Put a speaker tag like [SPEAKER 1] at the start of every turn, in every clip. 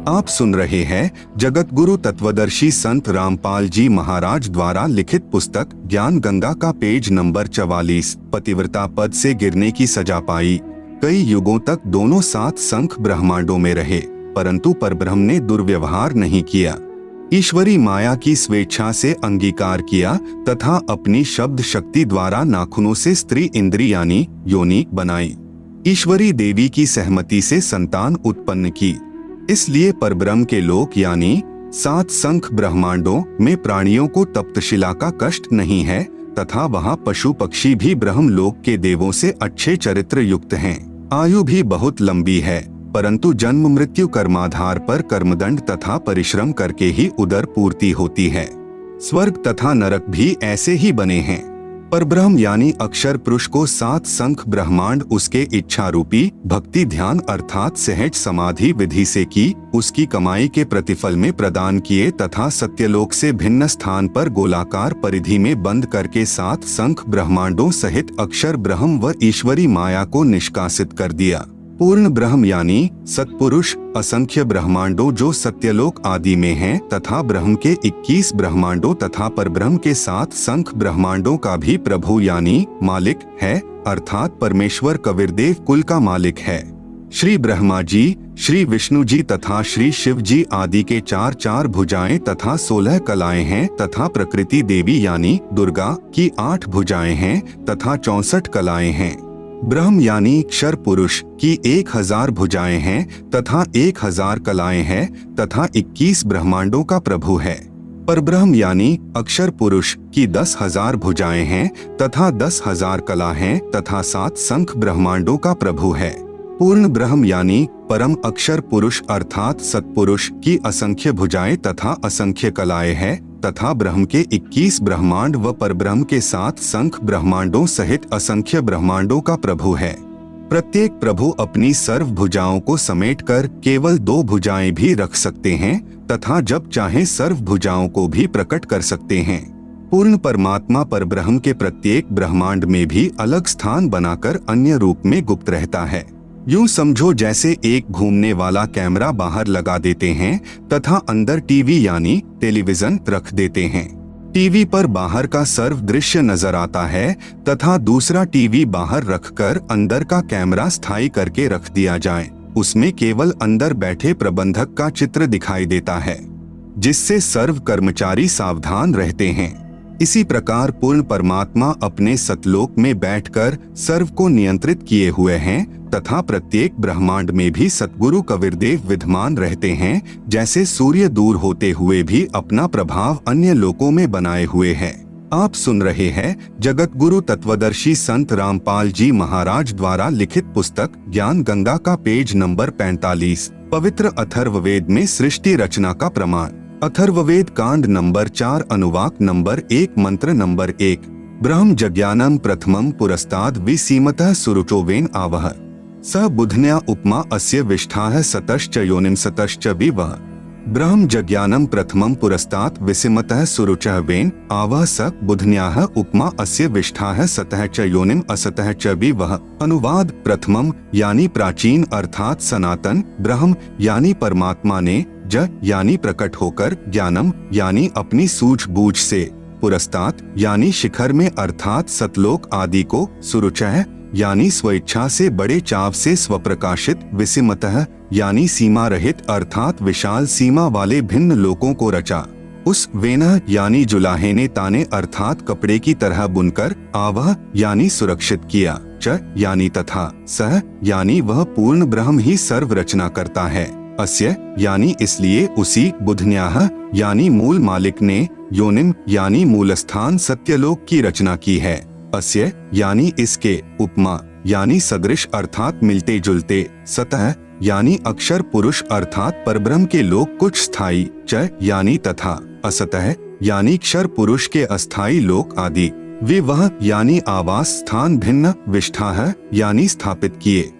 [SPEAKER 1] आप सुन रहे हैं जगत गुरु तत्वदर्शी संत रामपाल जी महाराज द्वारा लिखित पुस्तक ज्ञान गंगा का पेज नंबर 44। पतिव्रता पद से गिरने की सजा पाई। कई युगों तक दोनों साथ संख ब्रह्मांडों में रहे, परंतु परब्रह्म ने दुर्व्यवहार नहीं किया। ईश्वरी माया की स्वेच्छा से अंगीकार किया तथा अपनी शब्द शक्ति द्वारा नाखूनों से स्त्री इंद्री यानी योनि बनाई। ईश्वरी देवी की सहमति से संतान उत्पन्न की। इसलिए परब्रह्म के लोक यानी 7 संख ब्रह्मांडों में प्राणियों को तप्तशिला का कष्ट नहीं है तथा वहाँ पशु पक्षी भी ब्रह्म लोक के देवों से अच्छे चरित्र युक्त हैं। आयु भी बहुत लंबी है, परंतु जन्म मृत्यु कर्माधार पर कर्मदंड तथा परिश्रम करके ही उदर पूर्ति होती है। स्वर्ग तथा नरक भी ऐसे ही बने हैं। परब्रह्म यानी अक्षर पुरुष को 7 संख ब्रह्मांड उसके इच्छा रूपी भक्ति ध्यान अर्थात सहज समाधि विधि से की उसकी कमाई के प्रतिफल में प्रदान किए तथा सत्यलोक से भिन्न स्थान पर गोलाकार परिधि में बंद करके 7 संख ब्रह्मांडों सहित अक्षर ब्रह्म व ईश्वरी माया को निष्कासित कर दिया। पूर्ण ब्रह्म यानी सत्पुरुष असंख्य ब्रह्मांडों जो सत्यलोक आदि में हैं तथा ब्रह्म के 21 ब्रह्मांडों तथा परब्रह्म के 7 संख ब्रह्मांडों का भी प्रभु यानी मालिक है, अर्थात परमेश्वर कबीरदेव कुल का मालिक है। श्री ब्रह्मा जी, श्री विष्णु जी तथा श्री शिव जी आदि के 4 भुजाएं तथा 16 कलाएं हैं तथा प्रकृति देवी यानी दुर्गा की 8 भुजाएं हैं तथा 64 कलाएं हैं। ब्रह्म यानी क्षर पुरुष की 1000 भुजाएं हैं तथा 1000 कलाएं हैं तथा 21 ब्रह्मांडों का प्रभु है। परब्रह्म यानी अक्षर पुरुष की 10,000 भुजाएं हैं तथा 10,000 कला हैं तथा 7 संख ब्रह्मांडों का प्रभु है। पूर्ण ब्रह्म यानी परम अक्षर पुरुष अर्थात सत्पुरुष की असंख्य भुजाएं तथा असंख्य कलाएं हैं तथा ब्रह्म के 21 ब्रह्मांड व परब्रह्म के 7 संख ब्रह्मांडों सहित असंख्य ब्रह्मांडों का प्रभु है। प्रत्येक प्रभु अपनी सर्व भुजाओं को समेटकर केवल 2 भुजाएं भी रख सकते हैं तथा जब चाहे सर्व भुजाओं को भी प्रकट कर सकते हैं। पूर्ण परमात्मा परब्रह्म के प्रत्येक ब्रह्मांड में भी अलग स्थान बनाकर अन्य रूप में गुप्त रहता है। यूं समझो जैसे एक घूमने वाला कैमरा बाहर लगा देते हैं तथा अंदर टीवी यानी टेलीविजन रख देते हैं। टीवी पर बाहर का सर्व दृश्य नजर आता है तथा दूसरा टीवी बाहर रखकर अंदर का कैमरा स्थायी करके रख दिया जाए। उसमें केवल अंदर बैठे प्रबंधक का चित्र दिखाई देता है, जिससे सर्व कर्मचारी सावधान रहते हैं। इसी प्रकार पूर्ण परमात्मा अपने सतलोक में बैठकर सर्व को नियंत्रित किए हुए हैं तथा प्रत्येक ब्रह्मांड में भी सतगुरु कबीरदेव विद्यमान रहते हैं, जैसे सूर्य दूर होते हुए भी अपना प्रभाव अन्य लोकों में बनाए हुए है। आप सुन रहे हैं जगत गुरु तत्वदर्शी संत रामपाल जी महाराज द्वारा लिखित पुस्तक ज्ञान गंगा का पेज नंबर 45। पवित्र अथर्ववेद में सृष्टि रचना का प्रमाण। अथर्ववेद कांड नंबर 4 अनुवाक नंबर 1 मंत्र नंबर 1। ब्रह्म जज्ञानम प्रथमं पुरस्ताद विसीमतः सुरुचोवेन आवह स बुधन्या उपमा अस्य विष्ठाः सतश्च योनिम सतश्च विवः। ब्रह्म जज्ञानम प्रथमं पुरस्तात् विसीमतः सुरुचः वेन आवह स बुधन्याः उपमा अस्य विष्ठाः सतः च योनिम असतः च विवः। अनुवाद। प्रथमम यानी प्राचीन अर्थात सनातन, ब्रह्म यानी परमात्मा ने, ज यानी प्रकट होकर, ज्ञानम यानी अपनी सूझबूझ से, पुरस्तात् यानी शिखर में अर्थात सतलोक आदि को, सुरुचः यानी स्वेच्छा से बड़े चाव से स्वप्रकाशित, विसीमतः यानी सीमा रहित अर्थात विशाल सीमा वाले भिन्न लोकों को रचा। उस वेनः यानी जुलाहे ने ताने अर्थात कपड़े की तरह बुनकर, आवह यानी सुरक्षित किया, च यानी तथा, सह यानी वह पूर्ण ब्रह्म ही सर्व रचना करता है, अस्य यानी इसलिए उसी, बुधन्याः यानी मूल मालिक ने, योनिम यानी मूलस्थान सत्यलोक की रचना की है, अस्य यानी इसके, उपमा यानी सदृश अर्थात मिलते जुलते, सतह यानी अक्षर पुरुष अर्थात परब्रह्म के लोक कुछ स्थायी, च यानी तथा, असतः यानी क्षर पुरुष के अस्थायी लोक आदि, विवह यानी आवास स्थान भिन्न, विष्ठाः यानी स्थापित किए।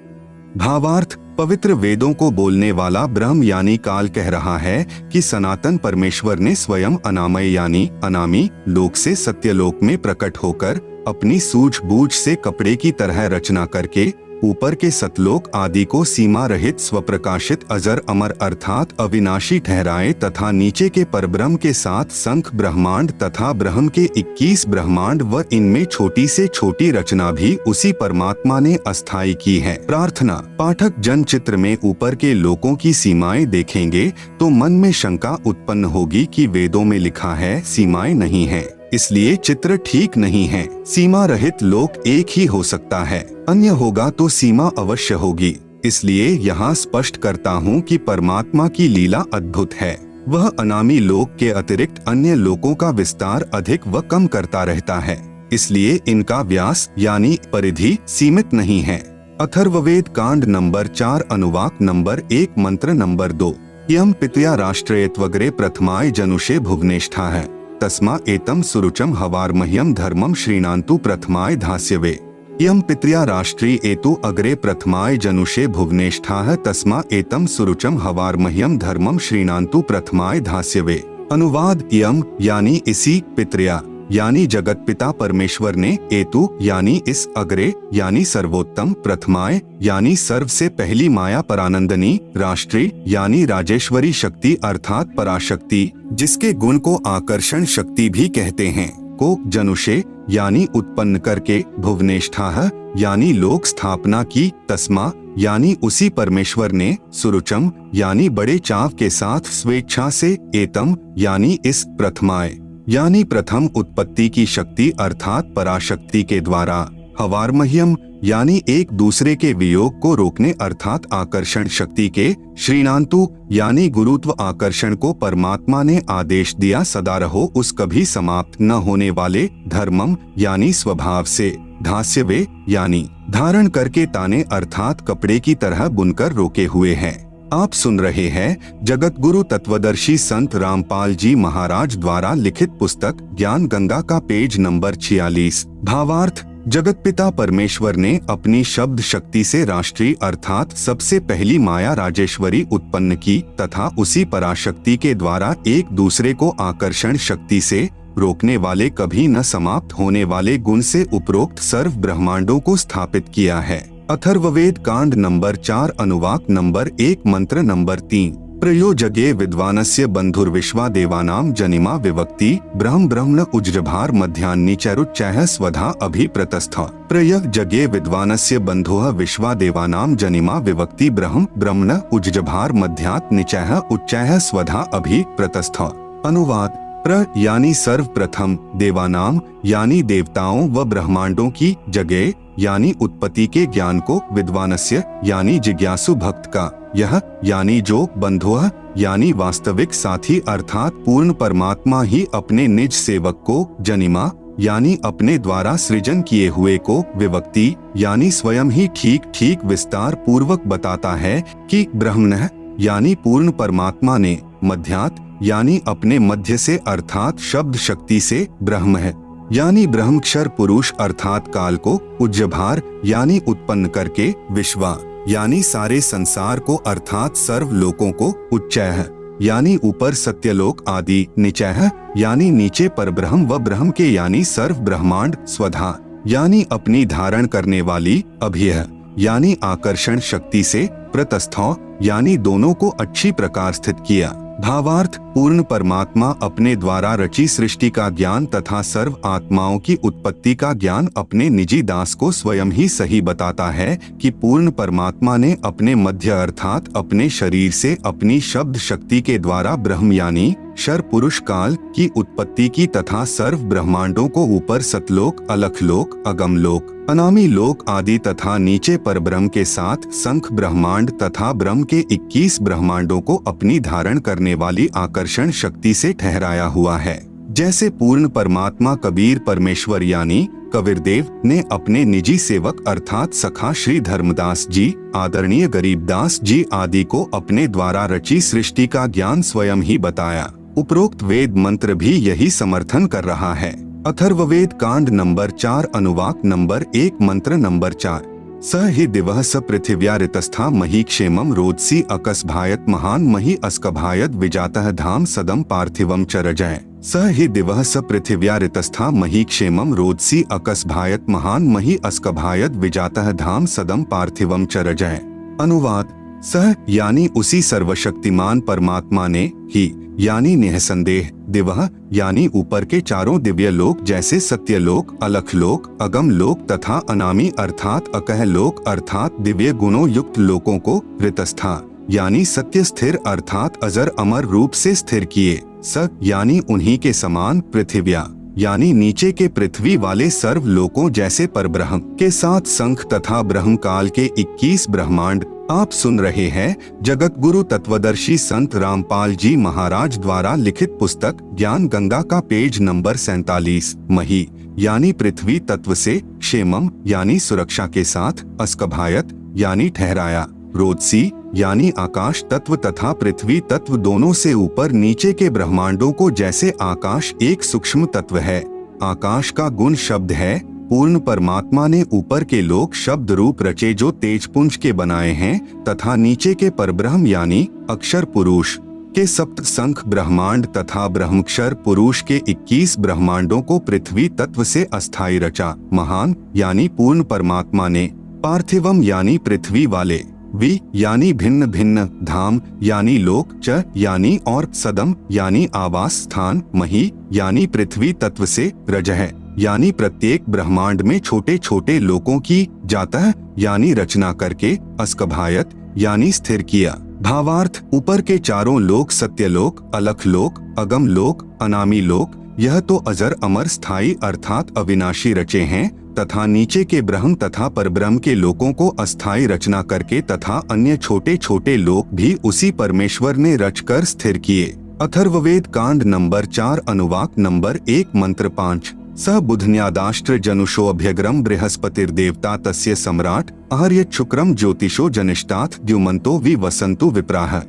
[SPEAKER 1] भावार्थ। पवित्र वेदों को बोलने वाला ब्रह्म यानी काल कह रहा है कि सनातन परमेश्वर ने स्वयं अनामय यानी अनामी लोक से सत्यलोक में प्रकट होकर अपनी सूझबूझ से कपड़े की तरह रचना करके ऊपर के सतलोक आदि को सीमा रहित स्वप्रकाशित अजर अमर अर्थात अविनाशी ठहराए तथा नीचे के परब्रह्म के साथ संख ब्रह्मांड तथा ब्रह्म के 21 ब्रह्मांड व इनमें छोटी से छोटी रचना भी उसी परमात्मा ने अस्थायी की है। प्रार्थना। पाठक जन चित्र में ऊपर के लोकों की सीमाएं देखेंगे तो मन में शंका उत्पन्न होगी कि वेदों में लिखा है सीमाएं नहीं है, इसलिए चित्र ठीक नहीं है। सीमा रहित लोक एक ही हो सकता है, अन्य होगा तो सीमा अवश्य होगी। इसलिए यहाँ स्पष्ट करता हूँ कि परमात्मा की लीला अद्भुत है। वह अनामी लोक के अतिरिक्त अन्य लोकों का विस्तार अधिक व कम करता रहता है, इसलिए इनका व्यास यानी परिधि सीमित नहीं है। अथर्ववेद कांड नंबर 4 अनुवाक नंबर 1 मंत्र नंबर 2। यम पितया राष्ट्रयत्वग्रे प्रथमाय जनुषे भुवनेष्ठा है तस्मा एतम सुरुचम हवार्मह्यम धर्मम श्रीणान्तु प्रथमाय धास्यवे। यम पितया राष्ट्री एतु अग्रे प्रथमाय जनुषे भुवनेष्ठाः तस्मा एतम सुरुचम हवार्मह्यम धर्मम श्रीणान्तु प्रथमाय धास्यवे। अनुवाद। यम यानी इसी, पितृया यानी जगत पिता परमेश्वर ने, एतु यानी इस, अग्रे यानी सर्वोत्तम, प्रथमाय यानी सर्व से पहली माया परानंदनी, राष्ट्री यानी राजेश्वरी शक्ति अर्थात पराशक्ति जिसके गुण को आकर्षण शक्ति भी कहते हैं, को जनुषे यानी उत्पन्न करके, भुवनेष्ठाः यानी लोक स्थापना की, तस्मा यानी उसी परमेश्वर ने, सुरुचम यानी बड़े चाव के साथ स्वेच्छा से, एतम यानी इस, प्रथमाय यानी प्रथम उत्पत्ति की शक्ति अर्थात पराशक्ति के द्वारा, हवार्मह्यम यानी एक दूसरे के वियोग को रोकने अर्थात आकर्षण शक्ति के, श्रीणान्तु यानी गुरुत्व आकर्षण को परमात्मा ने आदेश दिया सदा रहो उस कभी समाप्त न होने वाले, धर्मम यानी स्वभाव से, धास्यवे यानी धारण करके ताने अर्थात कपड़े की तरह बुनकर रोके हुए हैं। आप सुन रहे हैं जगत गुरु तत्वदर्शी संत रामपाल जी महाराज द्वारा लिखित पुस्तक ज्ञान गंगा का पेज नंबर 46। भावार्थ। जगत पिता परमेश्वर ने अपनी शब्द शक्ति से राष्ट्रीय अर्थात सबसे पहली माया राजेश्वरी उत्पन्न की तथा उसी पराशक्ति के द्वारा एक दूसरे को आकर्षण शक्ति से रोकने वाले कभी न समाप्त होने वाले गुण से उपरोक्त सर्व ब्रह्मांडों को स्थापित किया है। अथर्ववेद कांड नंबर 4 अनुवाक नंबर 1 मंत्र नंबर 3। प्रयोजगे विद्वानस्य बंधुर्विश्वा देवानां जनिमा विवक्ति ब्रह्म ब्रह्मण उज्जभार मध्यान्निचरुच्चैः स्वधा अभिप्रतस्थ। प्रयोजगे विद्वानस्य बंधुः विश्वा देवानां जनिमा विवक्ति ब्रह्म ब्रह्मण उज्जभार मध्यान्निचैः उच्चैः स्वधा अभिप्रतस्थ। अनुवाद। प्र यानी सर्वप्रथम, देवानाम यानी देवताओं व ब्रह्मांडों की, जगे यानी उत्पत्ति के ज्ञान को, विद्वानस्य यानी जिज्ञासु भक्त का, यह यानी जो, बंधुः यानी वास्तविक साथी अर्थात पूर्ण परमात्मा ही अपने निज सेवक को, जनिमा यानी अपने द्वारा सृजन किए हुए को, विवक्ति यानी स्वयं ही ठीक ठीक विस्तार पूर्वक बताता है कि, ब्रह्मणः यानी पूर्ण परमात्मा ने, मध्यात् यानी अपने मध्य से अर्थात शब्द शक्ति से, ब्रह्म है यानी ब्रह्मक्षर पुरुष अर्थात काल को, उज्जभार यानी उत्पन्न करके, विश्वा यानी सारे संसार को अर्थात सर्व लोकों को, उच्चैः यानी ऊपर सत्यलोक आदि, निचैः यानी नीचे परब्रह्म व ब्रह्म के यानी सर्व ब्रह्मांड, स्वधा यानी अपनी धारण करने वाली, अभियः यानी आकर्षण शक्ति से, प्रतस्थौ यानी दोनों को अच्छी प्रकार स्थित किया। भावार्थ। पूर्ण परमात्मा अपने द्वारा रची सृष्टि का ज्ञान तथा सर्व आत्माओं की उत्पत्ति का ज्ञान अपने निजी दास को स्वयं ही सही बताता है कि पूर्ण परमात्मा ने अपने मध्य अर्थात अपने शरीर से अपनी शब्द शक्ति के द्वारा ब्रह्म यानी शर पुरुष काल की उत्पत्ति की तथा सर्व ब्रह्मांडों को ऊपर सतलोक, अलखलोक, अगमलोक, अनामी लोक आदि तथा नीचे परब्रह्म के साथ संख ब्रह्मांड तथा ब्रह्म के 21 ब्रह्मांडों को अपनी धारण करने वाली आकर्षण शक्ति से ठहराया हुआ है। जैसे पूर्ण परमात्मा कबीर परमेश्वर यानी कबीरदेव ने अपने निजी सेवक अर्थात सखा श्री धर्मदास जी, आदरणीय गरीबदास जी आदि को अपने द्वारा रची सृष्टि का ज्ञान स्वयं ही बताया। उपरोक्त वेद मंत्र भी यही समर्थन कर रहा है। अथर्ववेद कांड नंबर 4 अनुवाक नंबर 1 मंत्र नंबर 4। स हि दिवः स पृथिव्या ऋतस्था मही क्षेमं रोदसी अकस्भायत महान मही अस्कभायत विजातः धाम सदम पार्थिवम चरजय। स हि दिवः स पृथिव्या ऋतस्था मही क्षेमं रोदसी अकस्भायत महान मही अस्कभायत विजातः धाम सदम पार्थिवम च रजय। अनुवाद: सह यानी उसी सर्वशक्तिमान परमात्मा ने, ही यानी निःसंदेह, दिवः यानी ऊपर के चारों दिव्य लोक जैसे सत्यलोक, अलख लोक, अगम लोक तथा अनामी अर्थात अकह लोक अर्थात दिव्य गुणों युक्त लोकों को ऋतस्था यानी सत्य स्थिर अर्थात अजर अमर रूप से स्थिर किए। स यानी उन्हीं के समान, पृथिव्या यानी नीचे के पृथ्वी वाले सर्व लोकों जैसे परब्रह्म के साथ शंख तथा ब्रह्म काल के 21 ब्रह्मांड। आप सुन रहे हैं जगत गुरु तत्वदर्शी संत रामपाल जी महाराज द्वारा लिखित पुस्तक ज्ञान गंगा का पेज नंबर 47। मही यानी पृथ्वी तत्व से, क्षेमम यानी सुरक्षा के साथ, अस्कभायत यानी ठहराया, रोदसी यानी आकाश तत्व तथा पृथ्वी तत्व दोनों से ऊपर नीचे के ब्रह्मांडों को जैसे आकाश एक सूक्ष्म तत्व है। आकाश का गुण शब्द है। पूर्ण परमात्मा ने ऊपर के लोक शब्द रूप रचे जो तेजपुंज के बनाए हैं तथा नीचे के परब्रह्म यानी अक्षर पुरुष के सप्त संख ब्रह्मांड तथा ब्रह्मक्षर पुरुष के 21 ब्रह्मांडों को पृथ्वी तत्व से अस्थायी रचा। महान यानी पूर्ण परमात्मा ने, पार्थिवम यानी पृथ्वी वाले, वि यानी भिन्न भिन्न, धाम यानी लोक, च यानी और, सदम यानी आवास स्थान, मही यानी पृथ्वी तत्व से, रजह यानी प्रत्येक ब्रह्मांड में छोटे छोटे लोकों की, जातः यानी रचना करके, अस्कभायत यानी स्थिर किया। भावार्थ: ऊपर के चारों लोक सत्यलोक, अलख लोक, अगम लोक, अनामी लोक, यह तो अजर अमर स्थायी अर्थात अविनाशी रचे हैं तथा नीचे के ब्रह्म तथा परब्रह्म के लोकों को अस्थायी रचना करके तथा अन्य छोटे छोटे लोक भी उसी परमेश्वर ने रचकर स्थिर किए। अथर्ववेद कांड नंबर 4 अनुवाक नंबर 1 मंत्र 5। स बुधन्यादाष्ट्र जनुषो अभ्यग्रम बृहस्पतिर्देवता तस्य सम्राट अहर्यत शुक्रम ज्योतिषो जनिष्ठात् द्युमन्तो वि वसन्तु विप्राः।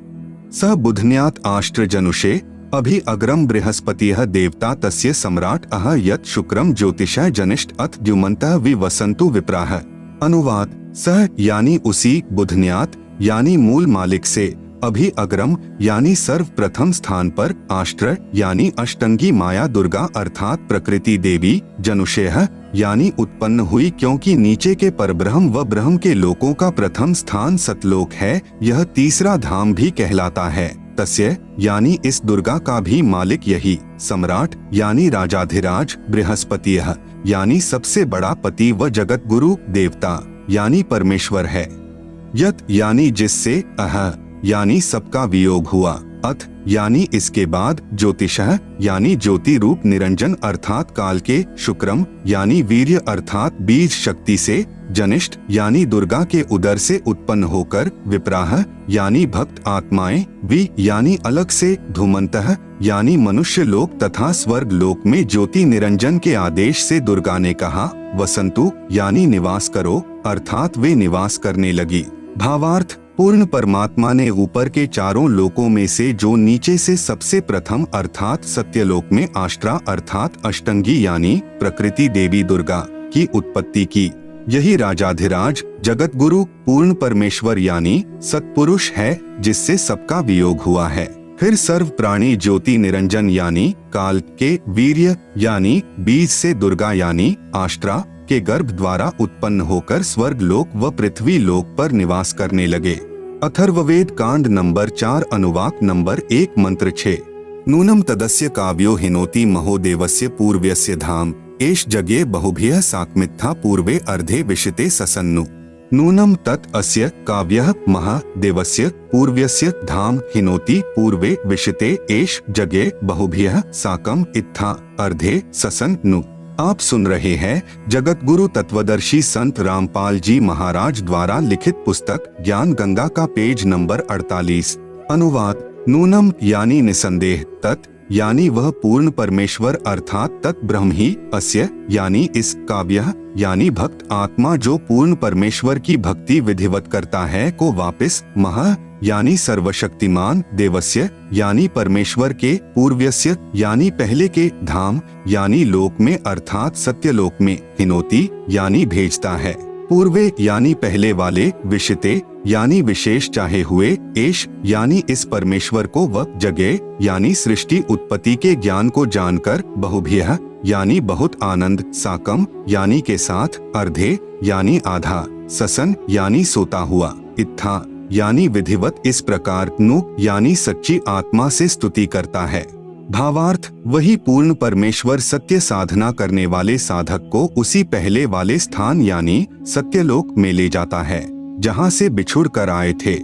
[SPEAKER 1] स बुधन्यात् आष्ट्र जनुषे अभि अग्रम बृहस्पतिः देवता तस्य सम्राट अह यत् शुक्रम ज्योतिषः जनिष्ठ अथ द्युमन्तः वि वसन्तु विप्राः। अनुवाद: सह यानी उसी, बुधन्यात यानी मूल मालिक से, अभि अग्रम यानी सर्वप्रथम स्थान पर, आष्ट्र यानी अष्टंगी माया दुर्गा अर्थात प्रकृति देवी, जनुषेह यानी उत्पन्न हुई क्योंकि नीचे के परब्रह्म व ब्रह्म के लोकों का प्रथम स्थान सतलोक है, यह तीसरा धाम भी कहलाता है। तस्य यानी इस दुर्गा का भी मालिक यही, सम्राट यानी राजाधिराज, बृहस्पतिः यानी सबसे बड़ा पति व जगत गुरु देवता यानी परमेश्वर है, यत यानी जिससे, अह यानी सबका वियोग हुआ, अथ यानी इसके बाद, ज्योतिषः यानी ज्योति रूप निरंजन अर्थात काल के, शुक्रम यानी वीर्य अर्थात बीज शक्ति से, जनिष्ठ यानी दुर्गा के उदर से उत्पन्न होकर, विप्राह यानी भक्त आत्माएं, वि यानी अलग से, धूमन्तः यानी मनुष्य लोक तथा स्वर्ग लोक में ज्योति निरंजन के आदेश से दुर्गा ने कहा, वसंतु यानी निवास करो अर्थात वे निवास करने लगी। भावार्थ: पूर्ण परमात्मा ने ऊपर के चारों लोकों में से जो नीचे से सबसे प्रथम अर्थात सत्यलोक में आष्ट्रा अर्थात अष्टंगी यानी प्रकृति देवी दुर्गा की उत्पत्ति की। यही राजाधिराज जगत गुरु पूर्ण परमेश्वर यानी सत्पुरुष है जिससे सबका वियोग हुआ है। फिर सर्व प्राणी ज्योति निरंजन यानी काल के, वीर्य यानी बीज से दुर्गा यानी आष्ट्रा के गर्भ द्वारा उत्पन्न होकर स्वर्ग लोक व पृथ्वी लोक पर निवास करने लगे। अथर्ववेद कांड नंबर 4 अनुवाक नंबर 1 मंत्र 6। नूनम तदस्य काव्यो हिनोति महोदेवस्य पूर्व्यस्य धाम एष जगे बहुभ्यः साक्मित्था पूर्वे अर्धे विशिते ससन्नु। नूनम तत् अस्य काव्यः महादेवस्य पूर्व्यस्य धाम हिनोति पूर्वे विशिते एष जगे बहुभ्यः साकम इत्था अर्धे ससन्नु। आप सुन रहे हैं जगत गुरु तत्वदर्शी संत रामपाल जी महाराज द्वारा लिखित पुस्तक ज्ञान गंगा का पेज नंबर 48। अनुवाद: नूनम यानी निसंदेह, तत् यानी वह पूर्ण परमेश्वर अर्थात तत् ब्रह्म ही, अस्य यानी इस, काव्यः यानी भक्त आत्मा जो पूर्ण परमेश्वर की भक्ति विधिवत करता है को वापिस, महा यानी सर्वशक्तिमान, देवस्य यानी परमेश्वर के, पूर्व्यस्य यानी पहले के, धाम यानी लोक में अर्थात सत्यलोक में, हिनोति यानी भेजता है। पूर्वे यानी पहले वाले, विशिते यानी विशेष चाहे हुए, एश यानी इस परमेश्वर को, व जगह यानी सृष्टि उत्पत्ति के ज्ञान को जानकर, बहुभ्यः यानी बहुत आनंद, साकम यानी के साथ, अर्धे यानी आधा, ससन यानी सोता हुआ, इत्था यानी विधिवत इस प्रकार, नु यानी सच्ची आत्मा से स्तुति करता है। भावार्थ, वही पूर्ण परमेश्वर सत्य साधना करने वाले साधक को उसी पहले वाले स्थान यानी सत्यलोक में ले जाता है जहाँ से बिछुड़ कर आए थे।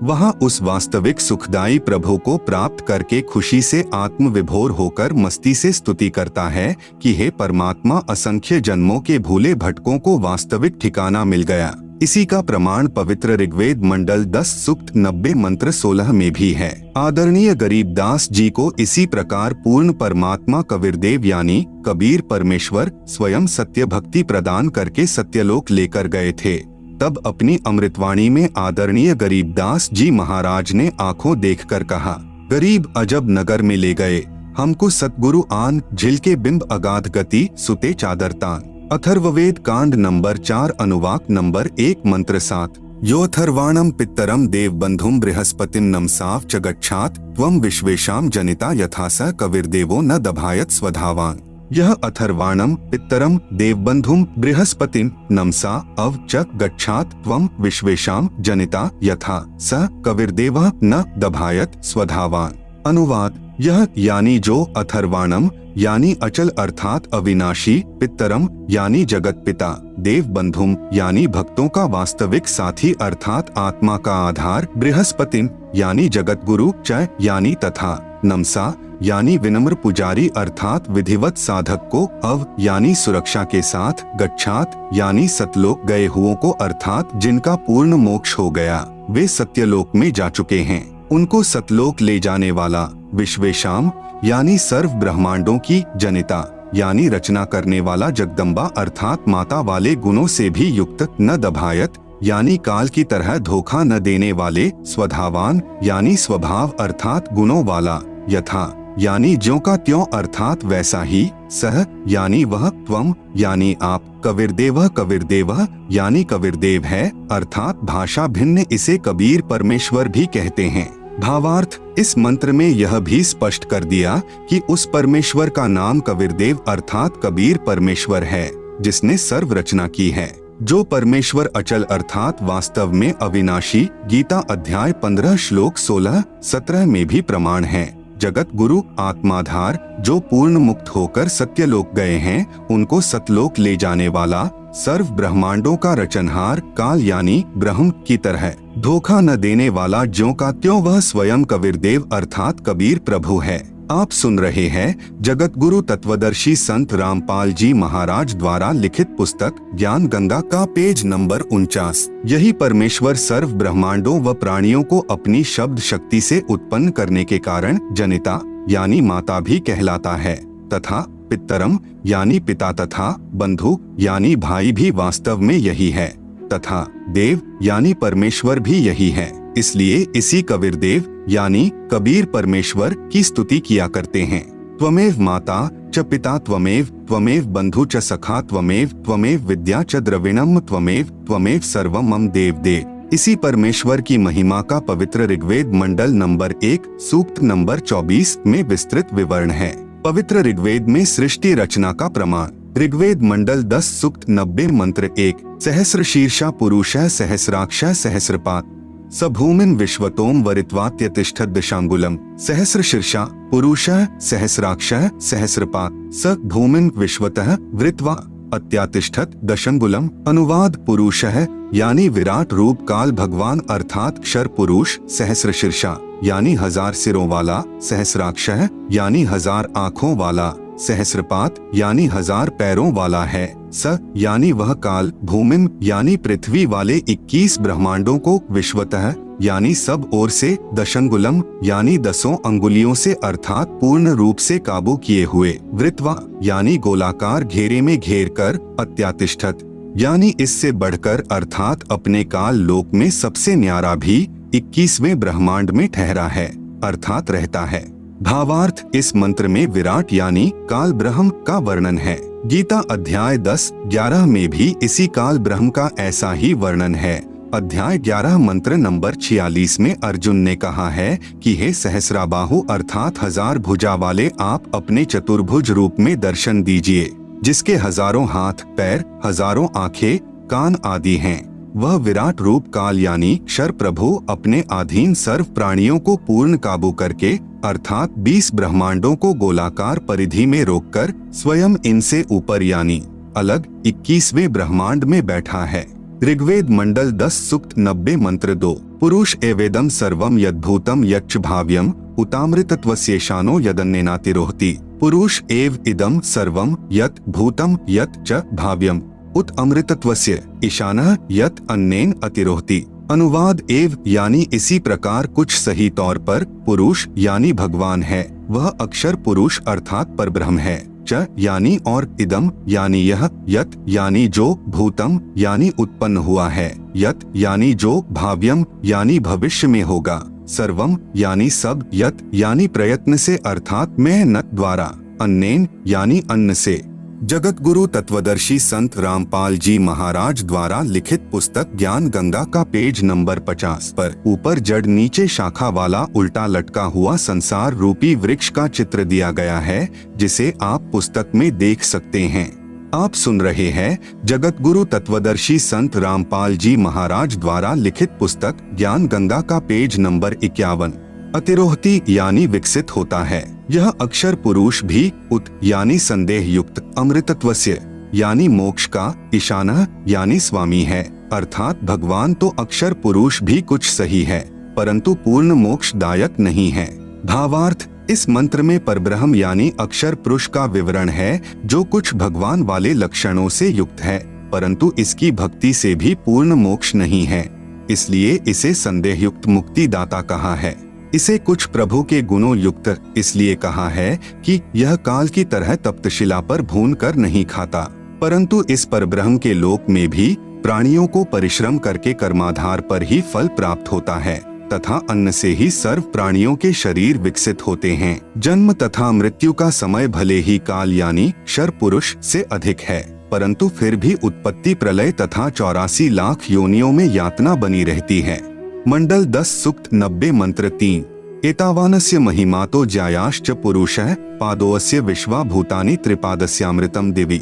[SPEAKER 1] वहाँ उस वास्तविक सुखदायी प्रभु को प्राप्त करके खुशी से आत्म विभोर होकर मस्ती से स्तुति करता है कि हे परमात्मा, असंख्य जन्मों के भूले भटकों को वास्तविक ठिकाना मिल गया। इसी का प्रमाण पवित्र ऋग्वेद मंडल 10 सूक्त 90 मंत्र 16 में भी है। आदरणीय गरीबदास जी को इसी प्रकार पूर्ण परमात्मा कबीरदेव यानी कबीर परमेश्वर स्वयं सत्य भक्ति प्रदान करके सत्यलोक लेकर गए थे। तब अपनी अमृतवाणी में आदरणीय गरीबदास जी महाराज ने आंखों देखकर कहा, गरीब अजब नगर में ले गए हमको सतगुरु आन, झिलके बिंब अगाध गति सुते चादरतान। अथर्ववेद कांड नंबर 4 अनुवाक नंबर 1 मंत्र 7। यो अथर्वाणम पित्तरम देव बंधुम बृहस्पतिम नमसाव च गच्छात त्वं विश्वेशाम जनिता यथा स कविर्देवो न दभायत स्वधावान। यह अथर्वाणम पित्तरम देवबंधुम बृहस्पतिम नमसा अव च गच्छात त्वं विश्वेशाम जनिता यथा स कविर्देवः न दभायत स्वधावान। अनुवाद, यह यानी जो, अथर्वाणम यानी अचल अर्थात अविनाशी, पित्तरम यानी जगत पिता, देव बंधुम यानी भक्तों का वास्तविक साथी अर्थात आत्मा का आधार, बृहस्पतिम यानी जगत गुरु, च यानी तथा, नमसा यानी विनम्र पुजारी अर्थात विधिवत साधक को, अव यानी सुरक्षा के साथ, गच्छात यानी सतलोक गए हुओं को अर्थात जिनका पूर्ण मोक्ष हो गया, वे सत्यलोक में जा चुके हैं, उनको सतलोक ले जाने वाला, विश्वेशाम यानी सर्व ब्रह्मांडों की, जनिता यानी रचना करने वाला जगदम्बा अर्थात माता वाले गुणों से भी युक्त, न दभायत यानी काल की तरह धोखा न देने वाले, स्वधावान यानी स्वभाव अर्थात गुणों वाला, यथा यानी ज्यों का त्यों अर्थात वैसा ही, सह यानी वह, त्वम यानी आप, कबीरदेवः कबीरदेवः यानी कबीरदेव है अर्थात भाषा भिन्न इसे कबीर परमेश्वर भी कहते हैं। भावार्थ, इस मंत्र में यह भी स्पष्ट कर दिया कि उस परमेश्वर का नाम कबीरदेव अर्थात कबीर परमेश्वर है जिसने सर्व रचना की है। जो परमेश्वर अचल अर्थात वास्तव में अविनाशी, गीता अध्याय 15 श्लोक 16-17 में भी प्रमाण है। जगत गुरु आत्माधार जो पूर्ण मुक्त होकर सत्यलोक गए हैं, उनको सतलोक ले जाने वाला, सर्व ब्रह्मांडों का रचनहार, काल यानी ब्रह्म की तरह धोखा न देने वाला, ज्यों का त्यों वह स्वयं कबीरदेव अर्थात कबीर प्रभु है। आप सुन रहे हैं जगत गुरु तत्वदर्शी संत रामपाल जी महाराज द्वारा लिखित पुस्तक ज्ञान गंगा का पेज नंबर 49। यही परमेश्वर सर्व ब्रह्मांडों व प्राणियों को अपनी शब्द शक्ति से उत्पन्न करने के कारण जनिता यानी माता भी कहलाता है, तथा पितरम यानी पिता तथा बंधु यानी भाई भी वास्तव में यही है, तथा देव यानी परमेश्वर भी यही है। इसलिए इसी कबीरदेव यानी कबीर परमेश्वर की स्तुति किया करते हैं। त्वमेव माता च पिता त्वमेव बंधु च सखा त्वमेव विद्या च द्रविणम त्वमेव सर्वम मम देव। इसी परमेश्वर की महिमा का पवित्र ऋग्वेद मंडल नंबर 1 सूक्त नंबर 24 में विस्तृत विवरण है। पवित्र ऋग्वेद में सृष्टि रचना का प्रमाण, ऋग्वेद मंडल 10 सूक्त 90 मंत्र 1, सहस्र शीर्षा पुरुषः सहस्राक्षः सहस्रपात् स भूमिन विश्वतोम वरित्वात्यतिष्ठत् दशांगुलम। सहस्र शीर्षा पुरुषः सहस्राक्षः सहस्रपात् स भूमिन विश्वतः वृत्वा अत्यातिष्ठत् दशंगुलम। अनुवाद, पुरुषः यानी विराट रूप काल भगवान अर्थात क्षर पुरुष, सहस्र शीर्षा यानी 1000 सिरों वाला, सहस्राक्षः यानी 1000 आँखों वाला, सहस्रपात यानी 1000 पैरों वाला है, स यानी वह काल, भूमिन यानी पृथ्वी वाले 21 ब्रह्मांडों को, विश्वतः यानी सब ओर से, दशंगुलम यानी 10 अंगुलियों से अर्थात पूर्ण रूप से काबू किए हुए, वृत्वा यानी गोलाकार घेरे में घेर कर, अत्यातिष्ठत यानी इससे बढ़कर अर्थात अपने काल लोक में सबसे न्यारा भी 21वें ब्रह्मांड में ठहरा है अर्थात रहता है। भावार्थ, इस मंत्र में विराट यानी काल ब्रह्म का वर्णन है गीता अध्याय 10-11 में भी इसी काल ब्रह्म का ऐसा ही वर्णन है। अध्याय 11 मंत्र नंबर 46 में अर्जुन ने कहा है कि हे सहस्राबाहु अर्थात 1000 भुजा वाले आप अपने चतुर्भुज रूप में दर्शन दीजिए, जिसके हजारों हाथ पैर, हजारों आंखें, कान आदि हैं। वह विराट रूप काल यानी क्षर प्रभु अपने अधीन सर्व प्राणियों को पूर्ण काबू करके अर्थात 20 ब्रह्मांडों को गोलाकार परिधि में रोककर स्वयं इनसे ऊपर यानी अलग 21वें ब्रह्मांड में बैठा है। ऋग्वेद मंडल 10 सूक्त 90 मंत्र 2। पुरुष एवेदम सर्वम यद्भूतम यच्च भाव्यम उतामृतत्वस्येशानो यदन्नेनातिरोहति। पुरुष एव इदम सर्वम यत् भूतम यत् च भाव्यम उत अमृतत्वस्य ईशानः यत् अन्नेन अतिरोहति। अनुवाद एव यानी इसी प्रकार कुछ सही तौर पर पुरुष यानी भगवान है, वह अक्षर पुरुष अर्थात परब्रह्म है। च यानी और इदम यानी यह, यत यानी जो, भूतम यानी उत्पन्न हुआ है, यत यानी जो, भाव्यम यानी भविष्य में होगा, सर्वम यानी सब, यत यानी प्रयत्न से अर्थात मेहनत द्वारा, अन्नेन यानी अन्न से। जगत गुरु तत्वदर्शी संत रामपाल जी महाराज द्वारा लिखित पुस्तक ज्ञान गंगा का पेज नंबर 50 पर ऊपर जड़ नीचे शाखा वाला उल्टा लटका हुआ संसार रूपी वृक्ष का चित्र दिया गया है, जिसे आप पुस्तक में देख सकते हैं। आप सुन रहे हैं जगत गुरु तत्वदर्शी संत रामपाल जी महाराज द्वारा लिखित पुस्तक ज्ञान गंगा का पेज नंबर 51। अतिरोहति यानी विकसित होता है। यह अक्षर पुरुष भी उत यानी संदेह युक्त, अमृतत्वस्य यानी मोक्ष का, ईशानः यानी स्वामी है, अर्थात भगवान तो अक्षर पुरुष भी कुछ सही है, परंतु पूर्ण मोक्षदायक नहीं है। भावार्थ, इस मंत्र में परब्रह्म यानी अक्षर पुरुष का विवरण है, जो कुछ भगवान वाले लक्षणों से युक्त है, परंतु इसकी भक्ति से भी पूर्ण मोक्ष नहीं है, इसलिए इसे संदेह युक्त मुक्तिदाता कहा है। इसे कुछ प्रभु के गुणों युक्त इसलिए कहा है कि यह काल की तरह तप्तशिला पर भून कर नहीं खाता, परंतु इस परब्रह्म के लोक में भी प्राणियों को परिश्रम करके कर्माधार पर ही फल प्राप्त होता है तथा अन्न से ही सर्व प्राणियों के शरीर विकसित होते हैं। जन्म तथा मृत्यु का समय भले ही काल यानी क्षर पुरुष से अधिक है, परंतु फिर भी उत्पत्ति प्रलय तथा 84 लाख योनियों में यातना बनी रहती है। मंडल 10 सूक्त 90 मंत्र 3। एतावानस्य महिमा तो ज्यायाश्च पुरुषः पादोऽस्य विश्वा भूतानि त्रिपादस्यामृतम दिवि।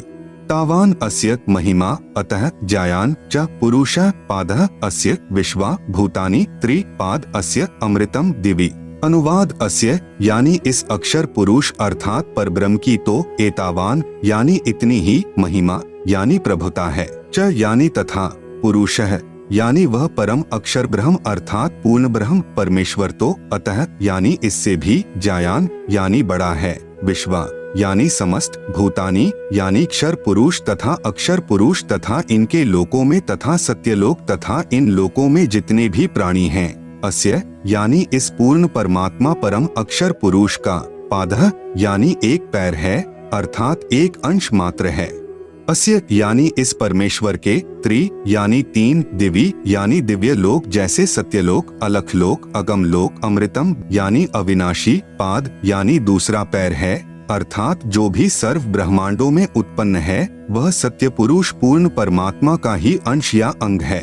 [SPEAKER 1] तावान अस्य महिमा अतः ज्यायान च पुरुषः पादः अस्य विश्वा भूतानि त्रिपाद अस्य अमृतम दिवि। अनुवाद अस्य यानी इस अक्षर पुरुष अर्थात परब्रह्म की तो एतावान यानी इतनी ही महिमा यानी प्रभुता है, च यानी तथा, पुरुषः यानी वह परम अक्षर ब्रह्म अर्थात पूर्ण ब्रह्म परमेश्वर तो अतः यानी इससे भी, ज्यायान यानी बड़ा है, विश्वा यानी समस्त, भूतानी यानी क्षर पुरुष तथा अक्षर पुरुष तथा इनके लोकों में तथा सत्यलोक तथा इन लोकों में जितने भी प्राणी हैं, अस्य यानी इस पूर्ण परमात्मा परम अक्षर पुरुष का, पादः यानी एक पैर है अर्थात एक अंश मात्र है, अस्य यानी इस परमेश्वर के, त्रि यानी 3, दिवि यानी दिव्य लोक जैसे सत्यलोक, अलख लोक, अगम लोक, अमृतम यानी अविनाशी, पाद यानी दूसरा पैर है, अर्थात जो भी सर्व ब्रह्मांडों में उत्पन्न है वह सत्य पुरुष पूर्ण परमात्मा का ही अंश या अंग है।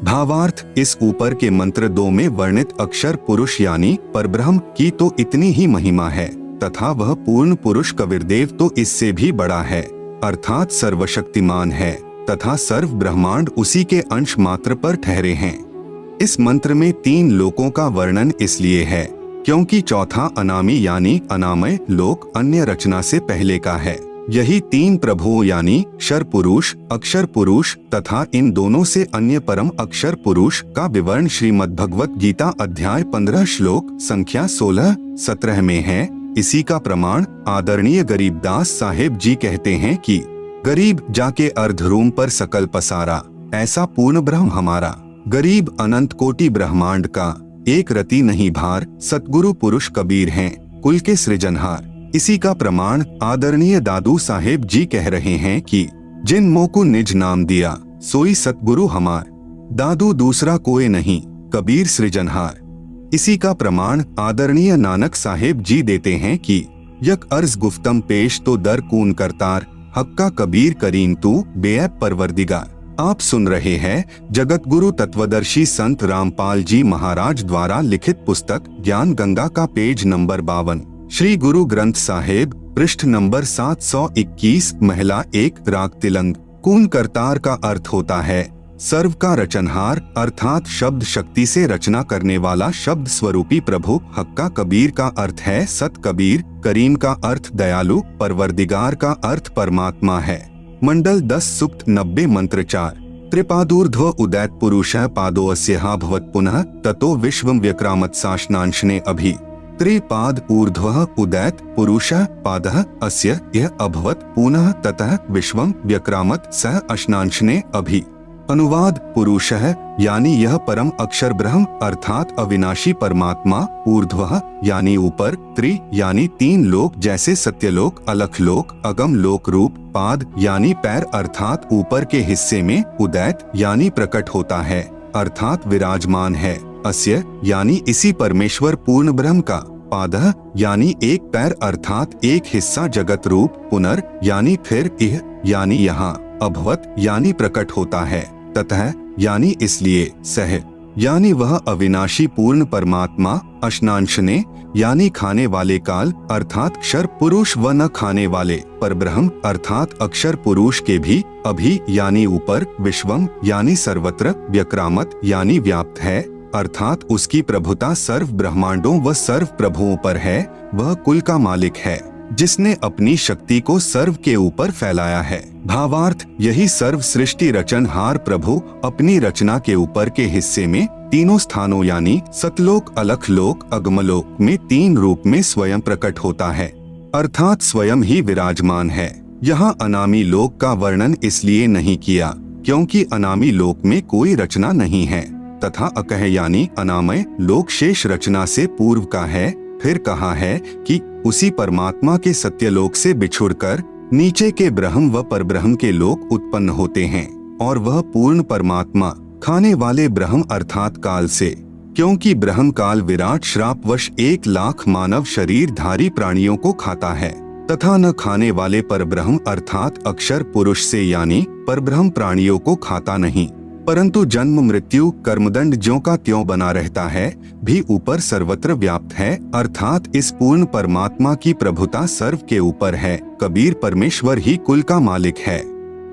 [SPEAKER 1] भावार्थ, इस ऊपर के मंत्र 2 में वर्णित अक्षर पुरुष यानी परब्रह्म की तो इतनी ही महिमा है तथा वह पूर्ण पुरुष कबीरदेव तो इससे भी बड़ा है, अर्थात सर्वशक्तिमान है तथा सर्व ब्रह्मांड उसी के अंश मात्र पर ठहरे हैं। इस मंत्र में 3 लोकों का वर्णन इसलिए है क्योंकि चौथा अनामी यानी अनामय लोक अन्य रचना से पहले का है। यही 3 प्रभुओं यानी क्षर पुरुष, अक्षर पुरुष तथा इन दोनों से अन्य परम अक्षर पुरुष का विवरण श्रीमद् भगवत गीता अध्याय 15 श्लोक संख्या 16-17 में है। इसी का प्रमाण आदरणीय गरीबदास साहेब जी कहते हैं कि गरीब जाके अर्धरूम पर सकल पसारा, ऐसा पूर्ण ब्रह्म हमारा। गरीब अनंत कोटि ब्रह्मांड का एक रति नहीं भार, सतगुरु पुरुष कबीर हैं कुल के सृजनहार। इसी का प्रमाण आदरणीय दादू साहेब जी कह रहे हैं कि जिन मोह को निज नाम दिया सोई सतगुरु हमार, दादू दूसरा कोई नहीं कबीर सृजनहार। इसी का प्रमाण आदरणीय नानक साहेब जी देते हैं कि यक अर्ज गुफ्तम पेश तो दर कून करतार, हक्का कबीर करीम तू बेऐब परवरदिगार। आप सुन रहे हैं जगत गुरु तत्वदर्शी संत रामपाल जी महाराज द्वारा लिखित पुस्तक ज्ञान गंगा का पेज नंबर 52, श्री गुरु ग्रंथ साहिब, पृष्ठ नंबर 721, महिला 1, राग तिलंग। कून करतार का अर्थ होता है सर्व का रचनहार, अर्थात शब्द शक्ति से रचना करने वाला शब्द स्वरूपी प्रभु। हक्का कबीर का अर्थ है सत कबीर, करीम का अर्थ दयालु, परवरदिगार का अर्थ परमात्मा है। मंडल 10 सुक्त 90 मंत्र 4। त्रिपादूर्ध्व उदैत पुरुषः पादो अस्यः भवत् पुनः ततो विश्वं व्यक्रामत् साशनांशने अभि। त्रिपाद ऊर्ध्वः उदैत पुरुषः पादः अस्य यह अभवत् पुनः ततः विश्वं व्यक्रामत् सह अशनांशने अभि। अनुवाद पुरुषः यानी यह परम अक्षर ब्रह्म अर्थात अविनाशी परमात्मा, ऊर्ध्वः यानी ऊपर, त्रि यानी 3 लोक जैसे सत्यलोक, अलख लोक, अगम लोक रूप, पाद यानी पैर अर्थात ऊपर के हिस्से में, उदैत यानी प्रकट होता है अर्थात विराजमान है, अस्य यानी इसी परमेश्वर पूर्ण ब्रह्म का, पादः यानी एक पैर अर्थात एक हिस्सा जगत रूप, पुनर् यानी फिर, इह यानी यहाँ, अभवत यानी प्रकट होता है, ततः यानी इसलिए, सह यानी वह अविनाशी पूर्ण परमात्मा, अशनांशने यानी खाने वाले काल अर्थात क्षर पुरुष व न खाने वाले, परब्रह्म अर्थात अक्षर पुरुष के भी, अभि यानी ऊपर, विश्वम यानी सर्वत्र, व्यक्रामत यानी व्याप्त है अर्थात उसकी प्रभुता सर्व ब्रह्मांडों व सर्व प्रभुओं पर है। वह कुल का मालिक है जिसने अपनी शक्ति को सर्व के ऊपर फैलाया है। भावार्थ यही सर्व सृष्टि रचनहार प्रभु अपनी रचना के ऊपर के हिस्से में तीनों स्थानों यानी सतलोक, अलख लोक, अगमलोक में 3 रूप में स्वयं प्रकट होता है अर्थात स्वयं ही विराजमान है। यहाँ अनामी लोक का वर्णन इसलिए नहीं किया क्योंकि अनामी लोक में कोई रचना नहीं है, तथा अकह यानी अनामय लोक शेष रचना से पूर्व का है। फिर कहा है कि उसी परमात्मा के सत्यलोक से बिछुड़कर नीचे के ब्रह्म व परब्रह्म के लोक उत्पन्न होते हैं और वह पूर्ण परमात्मा खाने वाले ब्रह्म अर्थात काल से, क्योंकि ब्रह्म काल विराट श्रापवश 1 लाख मानव शरीरधारी प्राणियों को खाता है, तथा न खाने वाले परब्रह्म अर्थात अक्षर पुरुष से यानी परब्रह्म प्राणियों को खाता नहीं, परंतु जन्म मृत्यु कर्मदंड ज्यों का त्यों बना रहता है, भी ऊपर सर्वत्र व्याप्त है अर्थात इस पूर्ण परमात्मा की प्रभुता सर्व के ऊपर है। कबीर परमेश्वर ही कुल का मालिक है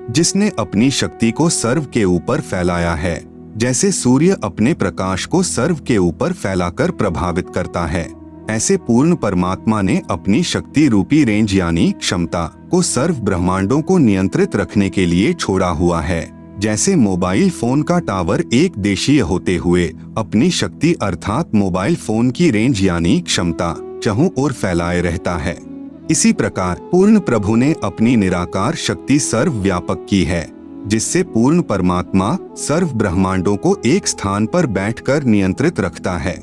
[SPEAKER 1] जिसने अपनी शक्ति को सर्व के ऊपर फैलाया है, जैसे सूर्य अपने प्रकाश को सर्व के ऊपर फैलाकर प्रभावित करता है, ऐसे पूर्ण परमात्मा ने अपनी शक्ति रूपी रेंज यानी क्षमता को सर्व ब्रह्मांडों को नियंत्रित रखने के लिए छोड़ा हुआ है। जैसे मोबाइल फोन का टावर एक देशीय होते हुए अपनी शक्ति अर्थात मोबाइल फोन की रेंज यानी क्षमता चहुं ओर फैलाए रहता है, इसी प्रकार पूर्ण प्रभु ने अपनी निराकार शक्ति सर्व व्यापक की है, जिससे पूर्ण परमात्मा सर्व ब्रह्मांडों को एक स्थान पर बैठकर नियंत्रित रखता है।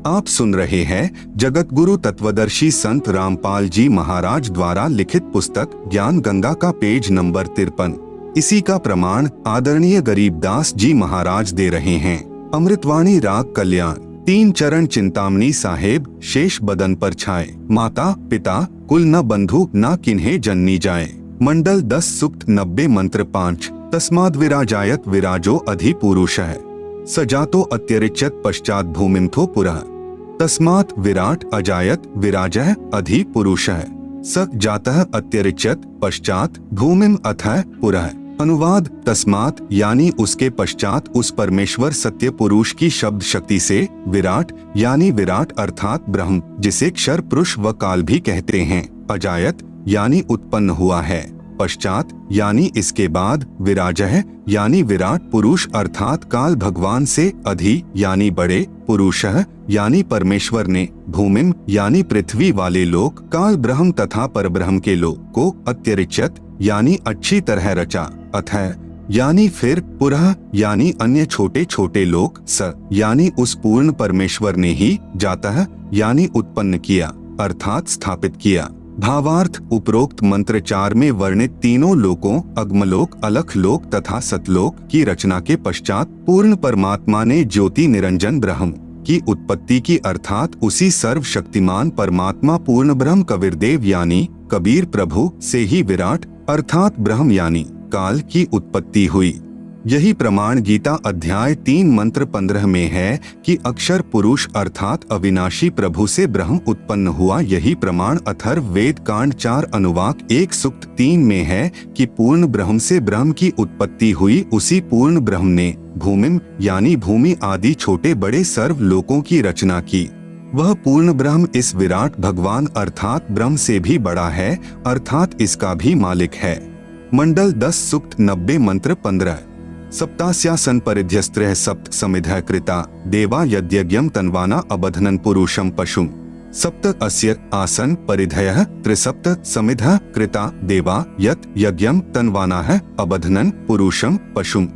[SPEAKER 1] आप सुन रहे हैं जगत गुरु तत्वदर्शी संत रामपाल जी महाराज द्वारा लिखित पुस्तक ज्ञान गंगा का पेज नंबर 53। इसी का प्रमाण आदरणीय गरीबदास जी महाराज दे रहे हैं। अमृतवाणी राग कल्याण। 3 चरण चिंतामणि साहेब शेष बदन पर छाए, माता पिता कुल न बंधु न किन्हे जननी जाए। मंडल 10 सुक्त 90 मंत्र 5। तस्माद् विराजायत विराजो अधि पुरुषः सजातो अत्यरिच्यत पश्चात भूमिमथो पुरः। तस्मात् विराट अजायत विराजः अधि पुरुषः स जातः अत्यरिच्यत पश्चात भूमिम अथः पुरः। अनुवाद तस्मात यानी उसके पश्चात उस परमेश्वर सत्य पुरुष की शब्द शक्ति से, विराट यानी विराट अर्थात ब्रह्म जिसे क्षर पुरुष व काल भी कहते हैं, अजायत यानी उत्पन्न हुआ है, पश्चात यानी इसके बाद, विराजः यानी विराट पुरुष अर्थात काल भगवान से, अधि यानी बड़े, पुरुषः यानी परमेश्वर ने, भूमिम यानी पृथ्वी वाले लोक, काल ब्रह्म तथा परब्रह्म के लोक को, अत्यरिच्यत यानी अच्छी तरह रचा, अथः यानी फिर, पुरः यानी अन्य छोटे छोटे लोक, स यानी उस पूर्ण परमेश्वर ने ही, जातः यानी उत्पन्न किया अर्थात स्थापित किया। भावार्थ उपरोक्त मंत्र 4 में वर्णित तीनों लोकों अग्मलोक, अलख लोक तथा सतलोक की रचना के पश्चात पूर्ण परमात्मा ने ज्योति निरंजन ब्रह्म की उत्पत्ति की अर्थात उसी सर्वशक्तिमान परमात्मा पूर्ण ब्रह्म कबीरदेव यानी कबीर प्रभु से ही विराट अर्थात ब्रह्म यानी काल की उत्पत्ति हुई। यही प्रमाण गीता अध्याय 3 मंत्र 15 में है कि अक्षर पुरुष अर्थात अविनाशी प्रभु से ब्रह्म उत्पन्न हुआ। यही प्रमाण अथर्व वेद कांड 4 अनुवाक 1 सूक्त 3 में है कि पूर्ण ब्रह्म से ब्रह्म की उत्पत्ति हुई। उसी पूर्ण ब्रह्म ने भूमिम यानी भूमि आदि छोटे बड़े सर्व लोकों की रचना की। वह पूर्ण ब्रह्म इस विराट भगवान अर्थात ब्रह्म से भी बड़ा है, अर्थात इसका भी मालिक है। मंडल 10 सूक्त 90 मंत्र 15। सप्तास्यासन परिध्यस्त्रः सप्त समिधः कृता देवा यद्यज्ञं तन्वाना अबधनन पुरुषं पशुं। सप्त अस्य आसन परिधयः त्रिसप्त समिधः कृता देवा यत् यज्ञं तन्वानाः अबधनन पुरुषं पशुं।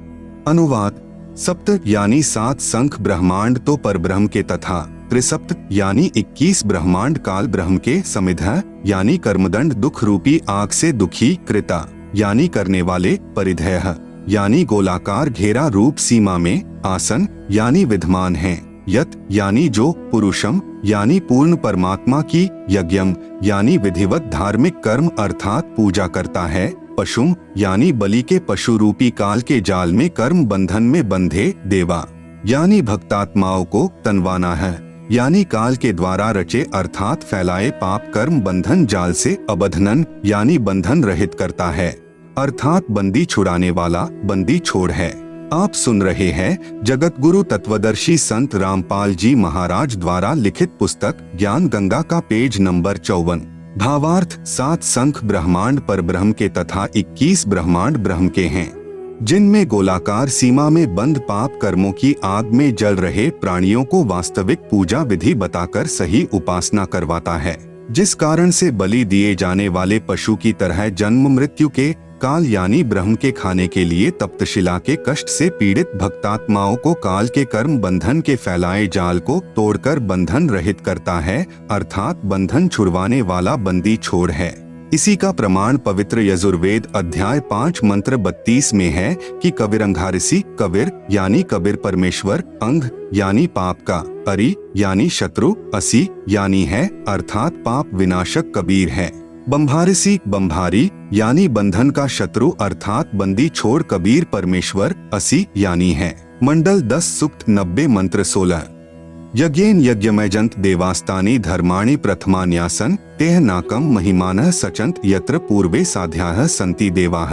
[SPEAKER 1] अनुवाद: सप्त यानी 7 संख ब्रह्मांड तो परब्रह्म के तथा त्रिसप्त यानी 21 ब्रह्मांड काल ब्रह्म के, समिधः यानी कर्मदंड दुख रूपी आग से दुखी, कृता यानी करने वाले, परिधयः यानी गोलाकार घेरा रूप सीमा में, आसन यानी विद्यमान है, यत यानी जो, पुरुषम यानी पूर्ण परमात्मा की, यज्ञम यानी विधिवत धार्मिक कर्म अर्थात पूजा करता है, पशुम यानी बलि के पशु रूपी काल के जाल में कर्म बंधन में बंधे, देवा यानी भक्तात्माओं को, तनवाना है यानी काल के द्वारा रचे अर्थात फैलाए पाप कर्म बंधन जाल से, अबधनन यानी बंधन रहित करता है अर्थात बंदी छुड़ाने वाला, बंदी छोड़ है। आप सुन रहे हैं जगत गुरु तत्वदर्शी संत रामपाल जी महाराज द्वारा लिखित पुस्तक ज्ञान गंगा का पेज नंबर 54। भावार्थ: 7 संख ब्रह्मांड पर ब्रह्म के तथा 21 ब्रह्मांड ब्रह्म के हैं, जिनमें गोलाकार सीमा में बंद पाप कर्मों की आग में जल रहे प्राणियों को वास्तविक पूजा विधि बताकर सही उपासना करवाता है, जिस कारण से बलि दिए जाने वाले पशु की तरह जन्म मृत्यु के काल यानी ब्रह्म के खाने के लिए तप्तशिला के कष्ट से पीड़ित भक्तात्माओं को काल के कर्म बंधन के फैलाए जाल को तोड़कर बंधन रहित करता है, अर्थात बंधन छुड़वाने वाला बंदी छोड़ है। इसी का प्रमाण पवित्र यजुर्वेद अध्याय 5 मंत्र 32 में है कि कविरंघारिसी, कविर यानी कबीर परमेश्वर, अंग यानी पाप का, अरि यानी शत्रु, असी यानी है अर्थात पाप विनाशक कबीर है, बंभारिसी बंभारी यानी बंधन का शत्रु अर्थात बंदी छोड़ कबीर परमेश्वर, असी यानी है। मंडल 10 सूक्त 90 मंत्र 16। यज्ञेन यज्ञमयजंत देवास्तानि धर्माणि प्रथमान्यासन तेह नाकम महिमानः सचंत यत्र पूर्वे साध्याः सन्ति देवाः।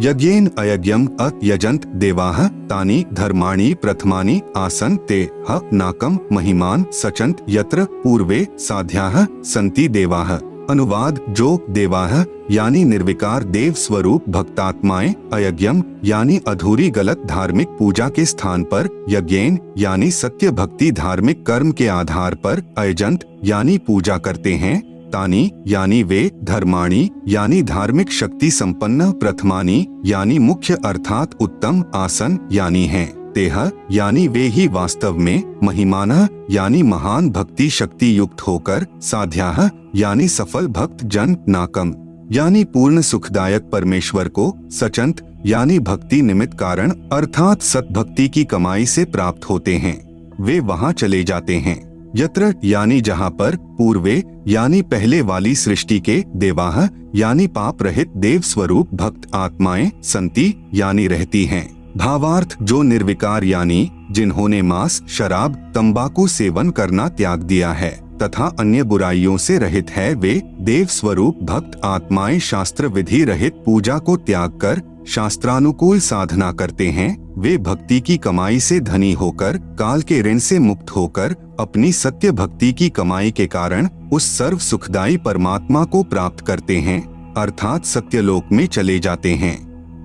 [SPEAKER 1] यज्ञेन अयज्ञम अयजंत देवाः तानि धर्माणि प्रथमानि आसन ते ह नाकम महिमान सचंत यत्र पूर्वे साध्याः सन्ति देवाः। अनुवाद: जो देवाः यानी निर्विकार देव स्वरूप भक्तात्माएं, अयज्ञम यानी अधूरी गलत धार्मिक पूजा के स्थान पर, यज्ञेन यानी सत्य भक्ति धार्मिक कर्म के आधार पर, अयजंत यानी पूजा करते हैं, तानी यानी वे, धर्माणी यानी धार्मिक शक्ति संपन्न, प्रथमानी यानी मुख्य अर्थात उत्तम, आसन यानी हैं, तेह यानी वे ही वास्तव में, महिमानः यानी महान भक्ति शक्ति युक्त होकर, साध्याः यानी सफल भक्त जन, नाकम यानी पूर्ण सुखदायक परमेश्वर को, सचंत यानी भक्ति निमित्त कारण अर्थात सतभक्ति की कमाई से प्राप्त होते हैं, वे वहां चले जाते हैं, यत्र यानी जहां पर, पूर्वे यानी पहले वाली सृष्टि के, देवाः यानी पाप रहित देव स्वरूप भक्त आत्माएं, संति यानी रहती हैं। भावार्थ: जो निर्विकार यानी जिन्होंने मांस, शराब, तंबाकू सेवन करना त्याग दिया है तथा अन्य बुराइयों से रहित है, वे देव स्वरूप भक्त आत्माएं शास्त्र विधि रहित पूजा को त्याग कर शास्त्रानुकूल साधना करते हैं, वे भक्ति की कमाई से धनी होकर काल के ऋण से मुक्त होकर अपनी सत्य भक्ति की कमाई के कारण उस सर्व सुखदायी परमात्मा को प्राप्त करते हैं, अर्थात सत्यलोक में चले जाते हैं,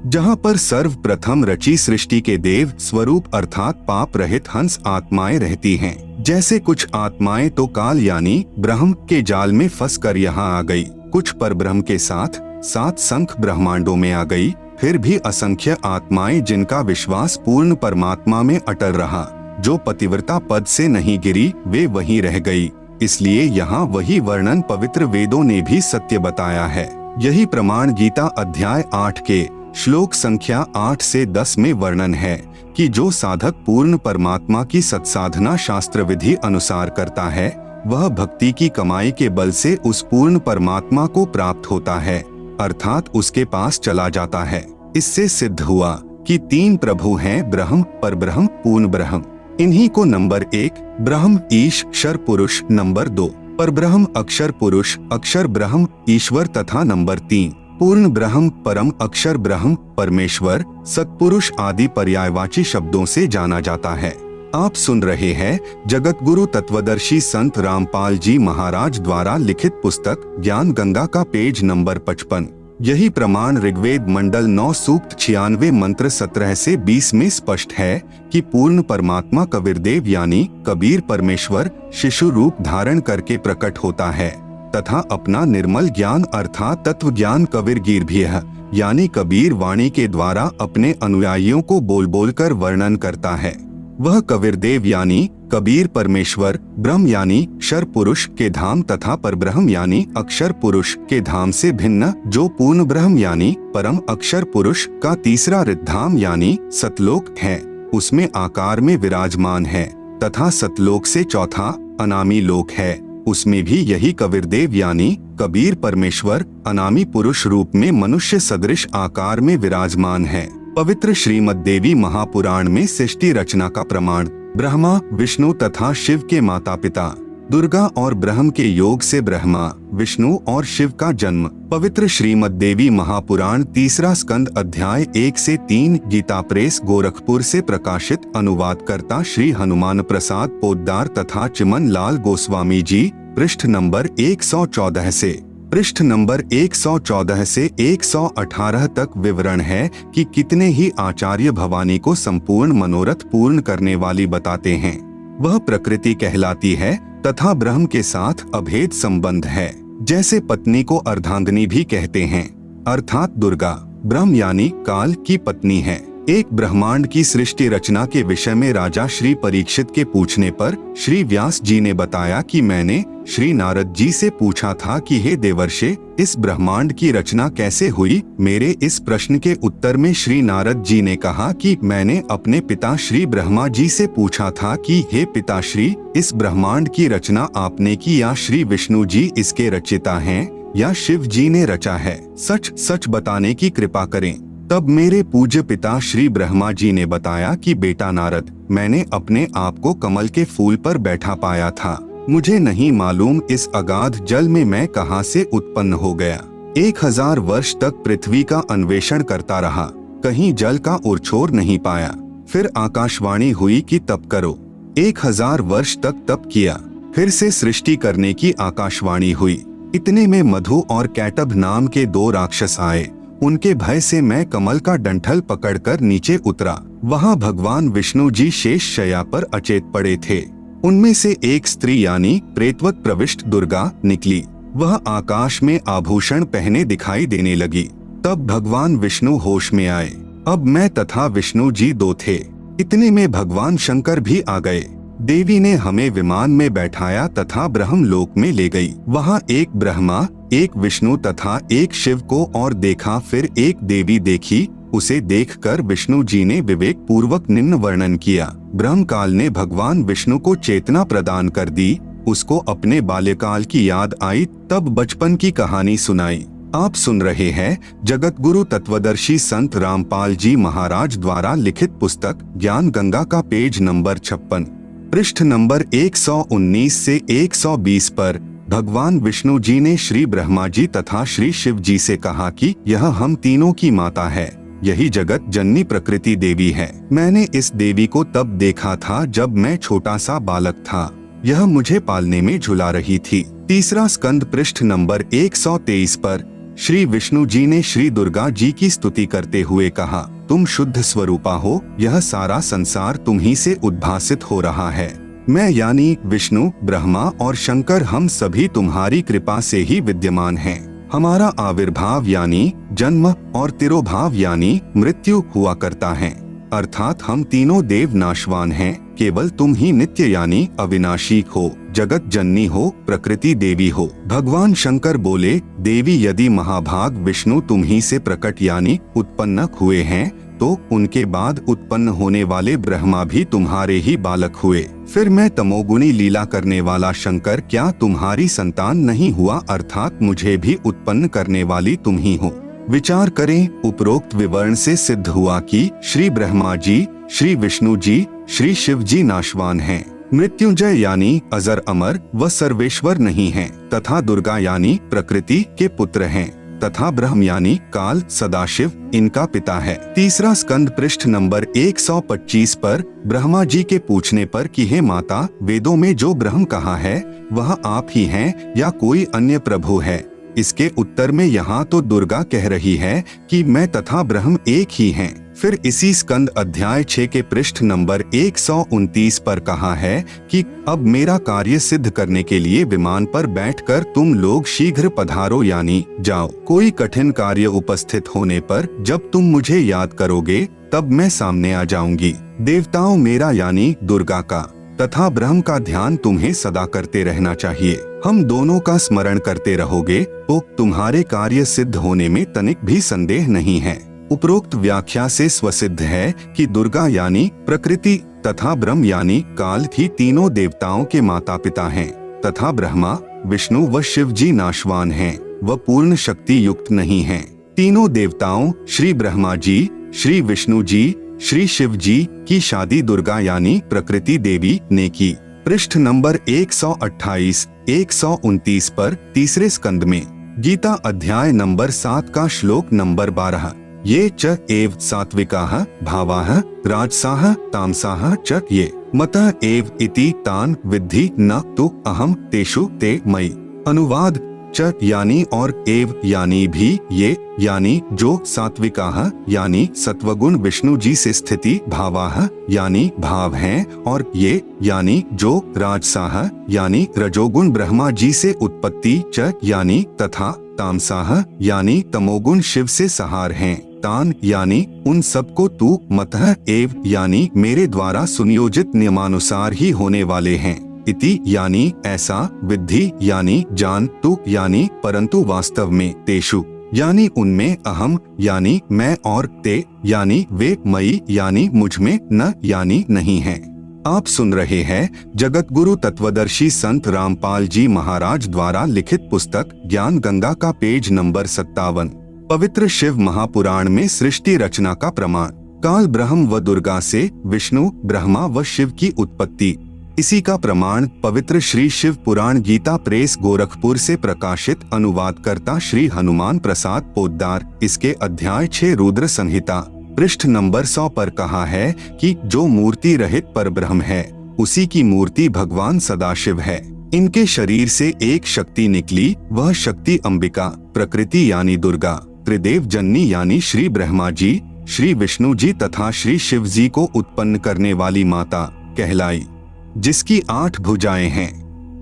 [SPEAKER 1] जहाँ पर सर्वप्रथम रची सृष्टि के देव स्वरूप अर्थात पाप रहित हंस आत्माएं रहती हैं। जैसे कुछ आत्माएं तो काल यानी ब्रह्म के जाल में फंसकर यहाँ आ गई, कुछ परब्रह्म के साथ 7 संख ब्रह्मांडों में आ गई, फिर भी असंख्य आत्माएं जिनका विश्वास पूर्ण परमात्मा में अटल रहा, जो पतिव्रता पद से नहीं गिरी, वे वहीं रह गई। इसलिए यहाँ वही वर्णन पवित्र वेदों ने भी सत्य बताया है। यही प्रमाण गीता अध्याय 8 के श्लोक संख्या 8 से 10 में वर्णन है कि जो साधक पूर्ण परमात्मा की सत्साधना शास्त्र विधि अनुसार करता है, वह भक्ति की कमाई के बल से उस पूर्ण परमात्मा को प्राप्त होता है। अर्थात उसके पास चला जाता है। इससे सिद्ध हुआ कि 3 प्रभु हैं, ब्रह्म, परब्रह्म, पूर्ण ब्रह्म। इन्हीं को नंबर 1 ब्रह्म ईश क्षर पुरुष, नंबर 2 परब्रह्म अक्षर पुरुष अक्षर ब्रह्म ईश्वर तथा नंबर 3 पूर्ण ब्रह्म परम अक्षर ब्रह्म परमेश्वर सत्पुरुष आदि पर्यायवाची शब्दों से जाना जाता है। आप सुन रहे हैं जगत गुरु तत्वदर्शी संत रामपाल जी महाराज द्वारा लिखित पुस्तक ज्ञान गंगा का पेज नंबर 55। यही प्रमाण ऋग्वेद मंडल 9 सूक्त 96 मंत्र 17 से 20 में स्पष्ट है कि पूर्ण परमात्मा कबीरदेव यानी कबीर परमेश्वर शिशु रूप धारण करके प्रकट होता है तथा अपना निर्मल ज्ञान अर्थात तत्व ज्ञान कबीरगीर भी है यानी कबीर वाणी के द्वारा अपने अनुयायियों को बोल बोल कर वर्णन करता है। वह कबीरदेव यानी कबीर परमेश्वर ब्रह्म यानी क्षर पुरुष के धाम तथा परब्रह्म यानी अक्षर पुरुष के धाम से भिन्न जो पूर्ण ब्रह्म यानी परम अक्षर पुरुष का तीसरा रिद्धाम यानी सतलोक है उसमें आकार में विराजमान है तथा सतलोक से चौथा अनामी लोक है उसमें भी यही कबीरदेव यानी कबीर परमेश्वर अनामी पुरुष रूप में मनुष्य सदृश आकार में विराजमान है। पवित्र श्रीमद् देवी महापुराण में सृष्टि रचना का प्रमाण ब्रह्मा विष्णु तथा शिव के माता पिता दुर्गा और ब्रह्म के योग से ब्रह्मा विष्णु और शिव का जन्म। पवित्र श्रीमद् देवी महापुराण तीसरा स्कंद अध्याय 1 से 3 गीता प्रेस गोरखपुर से प्रकाशित। अनुवादकर्ता श्री हनुमान प्रसाद पोद्दार तथा चिमन लाल गोस्वामी जी। पृष्ठ नंबर 114 से पृष्ठ नंबर 114 से 118 तक विवरण है कि कितने ही आचार्य भवानी को संपूर्ण मनोरथ पूर्ण करने वाली बताते हैं। वह प्रकृति कहलाती है तथा ब्रह्म के साथ अभेद संबंध है। जैसे पत्नी को अर्धांगिनी भी कहते हैं अर्थात दुर्गा ब्रह्म यानी काल की पत्नी है। एक ब्रह्मांड की सृष्टि रचना के विषय में राजा श्री परीक्षित के पूछने पर श्री व्यास जी ने बताया कि मैंने श्री नारद जी से पूछा था कि हे देवर्षे इस ब्रह्मांड की रचना कैसे हुई। मेरे इस प्रश्न के उत्तर में श्री नारद जी ने कहा कि मैंने अपने पिता श्री ब्रह्मा जी से पूछा था कि हे पिताश्री इस ब्रह्मांड की रचना आपने की या श्री विष्णु जी इसके रचयिता हैं या शिव जी ने रचा है, सच सच बताने की कृपा करें। तब मेरे पूज्य पिता श्री ब्रह्मा जी ने बताया कि बेटा नारद मैंने अपने आप को कमल के फूल पर बैठा पाया था। मुझे नहीं मालूम इस अगाध जल में मैं कहां से उत्पन्न हो गया। 1000 वर्ष तक पृथ्वी का अन्वेषण करता रहा, कहीं जल का ओरछोर नहीं पाया। फिर आकाशवाणी हुई कि तप करो। 1000 वर्ष तक तप किया, फिर से सृष्टि करने की आकाशवाणी हुई। इतने में मधु और कैटभ नाम के 2 राक्षस आए। उनके भय से मैं कमल का डंठल पकड़कर नीचे उतरा। वहां भगवान विष्णु जी शेष शैया पर अचेत पड़े थे। उनमें से एक स्त्री यानी प्रेतवत प्रविष्ट दुर्गा निकली। वह आकाश में आभूषण पहने दिखाई देने लगी। तब भगवान विष्णु होश में आए। अब मैं तथा विष्णु जी 2 थे। इतने में भगवान शंकर भी आ गए। देवी ने हमें विमान में बैठाया तथा ब्रह्मलोक में ले गई। वहाँ एक ब्रह्मा एक विष्णु तथा एक शिव को और देखा। फिर एक देवी देखी। उसे देखकर विष्णु जी ने विवेक पूर्वक निम्न वर्णन किया। ब्रह्म काल ने भगवान विष्णु को चेतना प्रदान कर दी। उसको अपने बाल्यकाल की याद आई, तब बचपन की कहानी सुनाई। आप सुन रहे हैं जगत गुरु तत्वदर्शी संत रामपाल जी महाराज द्वारा लिखित पुस्तक ज्ञान गंगा का पेज नंबर 56 पृष्ठ नंबर 119 से 120 पर भगवान विष्णु जी ने श्री ब्रह्मा जी तथा श्री शिव जी से कहा कि यह हम तीनों की माता है। यही जगत जननी प्रकृति देवी है। मैंने इस देवी को तब देखा था जब मैं छोटा सा बालक था। यह मुझे पालने में झुला रही थी। तीसरा स्कंद पृष्ठ नंबर 123 पर श्री विष्णु जी ने श्री दुर्गा जी की स्तुति करते हुए कहा, तुम शुद्ध स्वरूपा हो। यह सारा संसार तुम्ही से उद्भासित हो रहा है। मैं यानी विष्णु ब्रह्मा और शंकर हम सभी तुम्हारी कृपा से ही विद्यमान हैं। हमारा आविर्भाव यानी जन्म और तिरोभाव यानी मृत्यु हुआ करता है। अर्थात हम तीनों देव नाशवान हैं। केवल तुम ही नित्य यानी अविनाशी हो, जगत जननी हो, प्रकृति देवी हो। भगवान शंकर बोले, देवी यदि महाभाग विष्णु तुम ही से प्रकट यानी उत्पन्न हुए हैं तो उनके बाद उत्पन्न होने वाले ब्रह्मा भी तुम्हारे ही बालक हुए। फिर मैं तमोगुणी लीला करने वाला शंकर क्या तुम्हारी संतान नहीं हुआ, अर्थात मुझे भी उत्पन्न करने वाली तुम ही हो। विचार करें, उपरोक्त विवरण से सिद्ध हुआ कि श्री ब्रह्मा जी, श्री विष्णु जी, श्री शिव जी नाशवान हैं, मृत्युंजय यानी अजर अमर व सर्वेश्वर नहीं हैं, तथा दुर्गा यानी प्रकृति के पुत्र हैं, तथा ब्रह्म यानी काल सदाशिव इनका पिता है। तीसरा स्कंद पृष्ठ नंबर 125 पर ब्रह्मा जी के पूछने पर कि हे माता, वेदों में जो ब्रह्म कहा है वह आप ही हैं या कोई अन्य प्रभु है? इसके उत्तर में यहाँ तो दुर्गा कह रही है कि मैं तथा ब्रह्म एक ही हैं। फिर इसी स्कंद अध्याय 6 के पृष्ठ नंबर 129 पर कहा है कि अब मेरा कार्य सिद्ध करने के लिए विमान पर बैठकर तुम लोग शीघ्र पधारो यानी जाओ। कोई कठिन कार्य उपस्थित होने पर जब तुम मुझे याद करोगे तब मैं सामने आ जाऊंगी। देवताओं मेरा यानी दुर्गा का तथा ब्रह्म का ध्यान तुम्हें सदा करते रहना चाहिए। हम दोनों का स्मरण करते रहोगे तो तुम्हारे कार्य सिद्ध होने में तनिक भी संदेह नहीं है। उपरोक्त व्याख्या से स्वसिद्ध है कि दुर्गा यानी प्रकृति तथा ब्रह्म यानी काल ही तीनों देवताओं के माता पिता हैं, तथा ब्रह्मा, विष्णु व शिव जी नाशवान हैं व पूर्ण शक्ति युक्त नहीं हैं। तीनों देवताओं श्री ब्रह्मा जी, श्री विष्णु जी, श्री शिव जी की शादी दुर्गा यानी प्रकृति देवी ने की। पृष्ठ नंबर 128, 129 पर तीसरे स्कंद में गीता अध्याय नंबर 7 का श्लोक नंबर 12, ये च एव सात्विकाः भावाः राजसाः तामसाः च ये मतः एव इति तान विद्धि न तु अहम तेषु ते मयि। अनुवाद, च यानी और एव यानी भी, ये यानी जो सात्विकाः यानी सत्वगुण विष्णु जी से स्थिति, भावाः यानी भाव हैं, और ये यानी जो राजसाः यानी रजोगुण ब्रह्मा जी से उत्पत्ति, च यानी तथा, तामसाः यानी तमोगुण शिव से सहार हैं, तान यानी उन सबको तू, मतः एव यानी मेरे द्वारा सुनियोजित नियमानुसार ही होने वाले हैं, इति यानी ऐसा, विद्धि यानी जान, तु यानी परंतु वास्तव में, तेषु यानी उनमें, अहम यानी मैं और ते यानी वे, मई यानी मुझ में, न यानी नहीं है। आप सुन रहे हैं जगत गुरु तत्वदर्शी संत रामपाल जी महाराज द्वारा लिखित पुस्तक ज्ञान गंगा का पेज नंबर 57। पवित्र शिव महापुराण में सृष्टि रचना का प्रमाण। काल ब्रह्म व दुर्गा से विष्णु, ब्रह्मा व शिव की उत्पत्ति। इसी का प्रमाण पवित्र श्री शिव पुराण गीता प्रेस गोरखपुर से प्रकाशित अनुवादकर्ता श्री हनुमान प्रसाद पोद्दार इसके अध्याय 6 रुद्र संहिता पृष्ठ नंबर 100 पर कहा है कि जो मूर्ति रहित परब्रह्म है उसी की मूर्ति भगवान सदाशिव है। इनके शरीर से एक शक्ति निकली, वह शक्ति अंबिका, प्रकृति यानी दुर्गा, त्रिदेव जननी यानी श्री ब्रह्मा जी, श्री विष्णु जी तथा श्री शिव जी को उत्पन्न करने वाली माता कहलाई, जिसकी 8 भुजाएं हैं।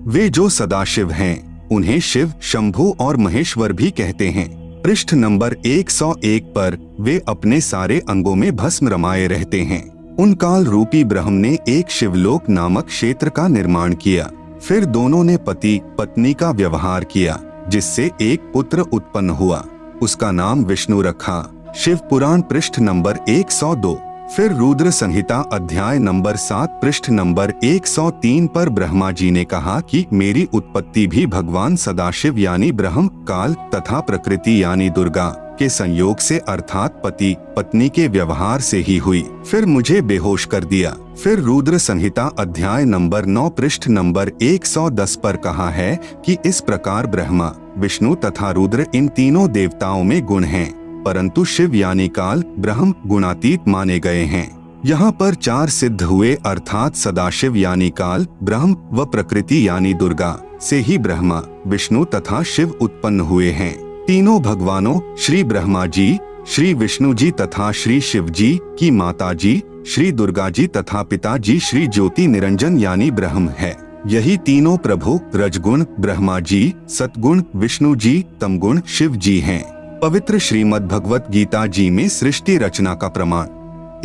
[SPEAKER 1] वे जो सदाशिव हैं उन्हें शिव, शंभु और महेश्वर भी कहते हैं। पृष्ठ नंबर 101 पर वे अपने सारे अंगों में भस्म रमाए रहते हैं। उन काल रूपी ब्रह्म ने एक शिवलोक नामक क्षेत्र का निर्माण किया। फिर दोनों ने पति पत्नी का व्यवहार किया, जिससे एक पुत्र उत्पन्न हुआ। उसका नाम विष्णु रखा। शिव पुराण पृष्ठ नंबर 102। फिर रुद्र संहिता अध्याय नंबर 7 पृष्ठ नंबर 103 पर ब्रह्मा जी ने कहा कि मेरी उत्पत्ति भी भगवान सदाशिव यानी ब्रह्म, काल तथा प्रकृति यानी दुर्गा के संयोग से अर्थात पति पत्नी के व्यवहार से ही हुई। फिर मुझे बेहोश कर दिया। फिर रुद्र संहिता अध्याय नंबर 9 पृष्ठ नंबर 110 पर कहा है कि इस प्रकार ब्रह्मा, विष्णु तथा रुद्र इन तीनों देवताओं में गुण हैं, परंतु शिव यानी काल ब्रह्म गुणातीत माने गए हैं। यहाँ पर 4 सिद्ध हुए अर्थात सदाशिव यानी काल ब्रह्म व प्रकृति यानी दुर्गा से ही ब्रह्मा, विष्णु तथा शिव उत्पन्न हुए हैं। तीनों भगवानों श्री ब्रह्मा जी, श्री विष्णु जी तथा श्री शिव जी की माता जी श्री दुर्गा जी तथा पिता जी श्री ज्योति निरंजन यानी ब्रह्म है। यही तीनों प्रभु रजगुण ब्रह्मा जी, सतगुण विष्णु जी, तमगुण शिव जी हैं। पवित्र श्रीमद् भगवत गीता जी में सृष्टि रचना का प्रमाण।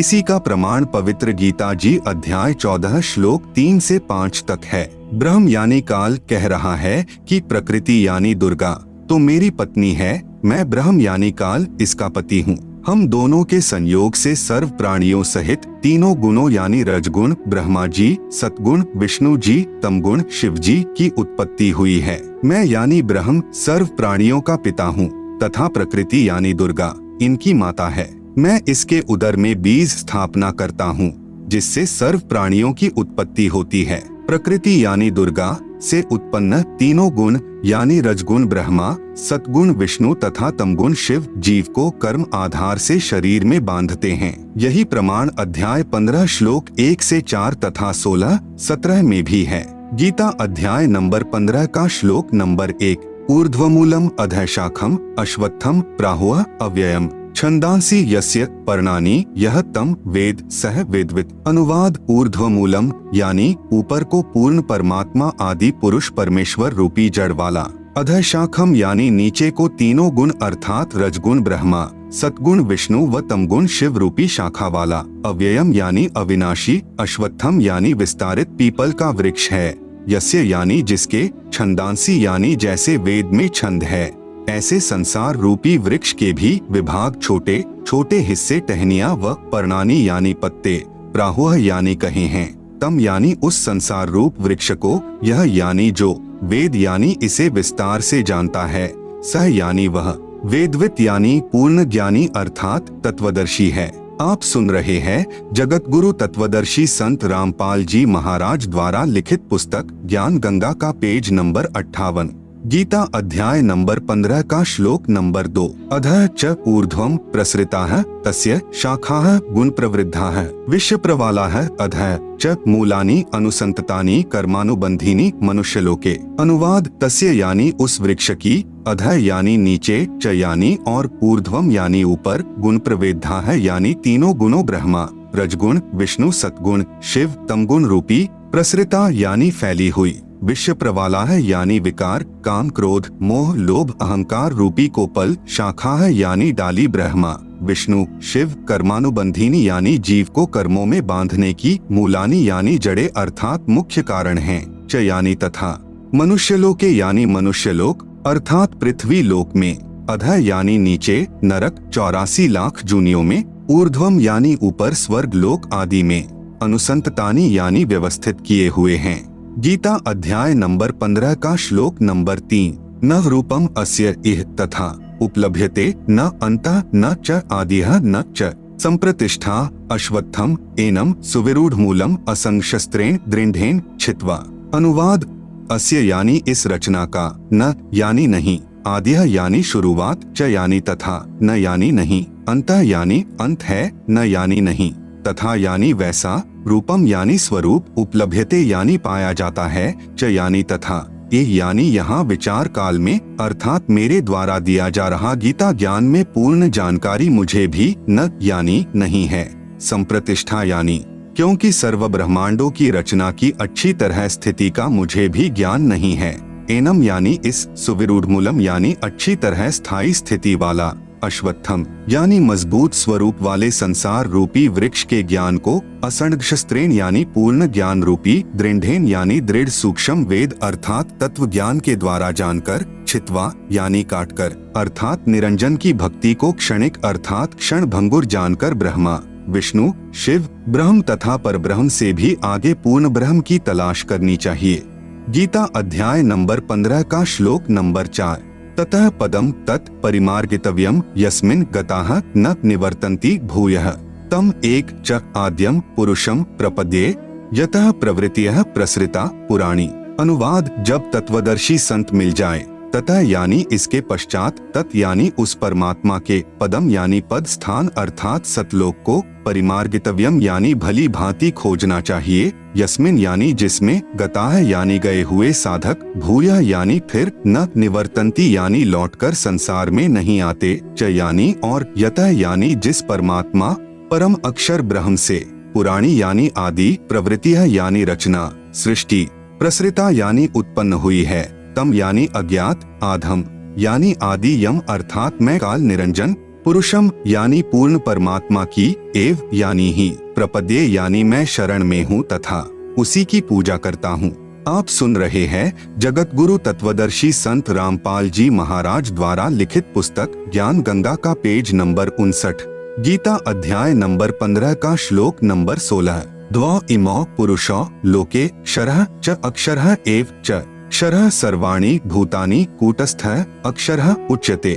[SPEAKER 1] इसी का प्रमाण पवित्र गीता जी अध्याय 14 श्लोक 3 से 5 तक है। ब्रह्म यानी काल कह रहा है कि प्रकृति यानी दुर्गा तो मेरी पत्नी है, मैं ब्रह्म यानी काल इसका पति हूँ। हम दोनों के संयोग से सर्व प्राणियों सहित तीनों गुणों यानी रजगुण ब्रह्मा जी, सतगुण विष्णु जी, तमगुण शिव जी की उत्पत्ति हुई है। मैं यानी ब्रह्म सर्व प्राणियों का पिता हूँ तथा प्रकृति यानी दुर्गा इनकी माता है। मैं इसके उदर में बीज स्थापना करता हूँ जिससे सर्व प्राणियों की उत्पत्ति होती है। प्रकृति यानी दुर्गा से उत्पन्न तीनों गुण यानी रजगुण ब्रह्मा, सतगुण विष्णु तथा तमगुण शिव जीव को कर्म आधार से शरीर में बांधते हैं। यही प्रमाण अध्याय 15 श्लोक 1 से 4 तथा 16, 17 में भी है। गीता अध्याय नंबर 15 का श्लोक नंबर 1, ऊर्ध्वमूलम अधः शाखम अश्वत्थम प्राहुः अव्ययम छंदांसी यस्य पर्णानि यह तम वेद सह वेदवित। अनुवाद ऊर्ध्वमूलम यानी ऊपर को पूर्ण परमात्मा आदि पुरुष परमेश्वर रूपी जड़ वाला, अधः शाखम यानी नीचे को तीनों गुण अर्थात रजगुण ब्रह्मा, सतगुण विष्णु व तमगुण शिव रूपी शाखा वाला, अव्ययम यानी अविनाशी, अश्वत्थम यानी विस्तारित पीपल का वृक्ष है, यस्य यानी जिसके, छंदांसी यानी जैसे वेद में छंद है ऐसे संसार रूपी वृक्ष के भी विभाग छोटे छोटे हिस्से टहनियां व पर्णानी यानी पत्ते, प्राहुः यानी कहे हैं, तम यानी उस संसार रूप वृक्ष को, यह यानी जो, वेद यानी इसे विस्तार से जानता है, सह यानी वह, वेदवित यानी पूर्ण ज्ञानी अर्थात तत्वदर्शी है। आप सुन रहे हैं जगत गुरु तत्वदर्शी संत रामपाल जी महाराज द्वारा लिखित पुस्तक ज्ञान गंगा का पेज नंबर 58। गीता अध्याय नंबर 15 का श्लोक नंबर 2, अधः च ऊर्ध्वं प्रसृताः तस्य शाखाः गुण प्रवृद्धाः विश्व प्रवालाः अधः च मूलानि अनुसंततानि कर्मानुबंधीनि मनुष्यलोके। अनुवाद तस्य यानी उस वृक्ष की, अधः यानी नीचे, च यानी और ऊर्ध्वम यानी ऊपर, गुण प्रवृद्धाः यानी तीनों गुणों ब्रह्मा, रजगुण विष्णु सतगुण शिव तमगुण रूपी, प्रसृता यानी फैली हुई, विश्व प्रवाला है यानी विकार काम क्रोध मोह लोभ अहंकार रूपी कोपल, शाखा है यानी डाली ब्रह्मा विष्णु शिव, कर्मानुबंधीनी यानी जीव को कर्मों में बांधने की, मूलानी यानी जड़े अर्थात मुख्य कारण हैं, च यानी तथा, मनुष्यलोके यानी मनुष्यलोक अर्थात पृथ्वी लोक में, अधः यानी नीचे नरक 84 लाख जूनियों में, ऊर्ध्वम यानी ऊपर स्वर्ग लोक आदि में, अनुसंततानी यानी व्यवस्थित किए हुए हैं। गीता अध्याय नंबर 15 का श्लोक नंबर 3, न रूपम अस्य इह तथा उपलभ्यते न अंतः न च आदिह न च संप्रतिष्ठा अश्वत्थम एनम सुविरूढ़ मूलम असंगशस्त्रेण दृढ़ेन छित्वा। अनुवाद अस्य यानी इस रचना का, न यानी नहीं, आदिह यानी शुरुआत, च यानी तथा, न यानी नहीं, अंतः यानी अंत है, न यानी नहीं, तथा यानी वैसा, रूपम यानी स्वरूप, उपलभ्यते यानी पाया जाता है, च यानी तथा, ये यानी यहाँ विचार काल में अर्थात मेरे द्वारा दिया जा रहा गीता ज्ञान में पूर्ण जानकारी मुझे भी न यानी नहीं है, संप्रतिष्ठा यानी क्योंकि सर्व ब्रह्मांडों की रचना की अच्छी तरह स्थिति का मुझे भी ज्ञान नहीं है, एनम यानी इस, सुविरूढ़ मूलम यानी अच्छी तरह स्थायी स्थिति वाला, अश्वत्थम यानी मजबूत स्वरूप वाले संसार रूपी वृक्ष के ज्ञान को, असंगशस्त्रेण यानी पूर्ण ज्ञान रूपी, दृढ़ेन यानी दृढ़ सूक्ष्म वेद अर्थात तत्व ज्ञान के द्वारा जानकर, छित्वा यानी काटकर अर्थात निरंजन की भक्ति को क्षणिक अर्थात क्षण भंगुर जानकर ब्रह्मा विष्णु शिव ब्रह्म तथा परब्रह्म से भी आगे पूर्ण ब्रह्म की तलाश करनी चाहिए। गीता अध्याय नंबर 15 का श्लोक नंबर 4, ततः पदम तत् परिमार्गितव्यम यस्मिन् गताः न निवर्तन्ति भूयः तम एक च आद्यम पुरुषम प्रपद्ये यतः प्रवृत्तियः प्रसृता पुराणी। अनुवाद जब तत्वदर्शी संत मिल जाए, ततः यानी इसके पश्चात, तत् यानी उस परमात्मा के, पदम यानी पद स्थान अर्थात सतलोक को, परिमार्गितव्यम यानी भली भांति खोजना चाहिए, यस्मिन यानी जिसमें, गताः यानी गए हुए साधक, भूयः यानी फिर, न निवर्तन्ति यानी लौटकर संसार में नहीं आते, च यानी और, यतः यानी जिस परमात्मा परम अक्षर ब्रह्म से, पुराणी यानी आदि, प्रवृत्तिः यानी रचना सृष्टि, प्रसृता यानी उत्पन्न हुई है, तम यानी अज्ञात, आधम यानी आदि यम अर्थात मैं काल निरंजन, पुरुषम यानी पूर्ण परमात्मा की, एव यानी ही, प्रपद्ये यानी मैं शरण में हूँ तथा उसी की पूजा करता हूँ। आप सुन रहे हैं जगत गुरु तत्वदर्शी संत रामपाल जी महाराज द्वारा लिखित पुस्तक ज्ञान गंगा का पेज नंबर 59। गीता अध्याय नंबर 15 का श्लोक नंबर 16। द्वौ इमौ पुरुषौ लोके क्षरः च अक्षरः एव च क्षरः सर्वाणि भूतानि कूटस्थः अक्षरः उच्यते।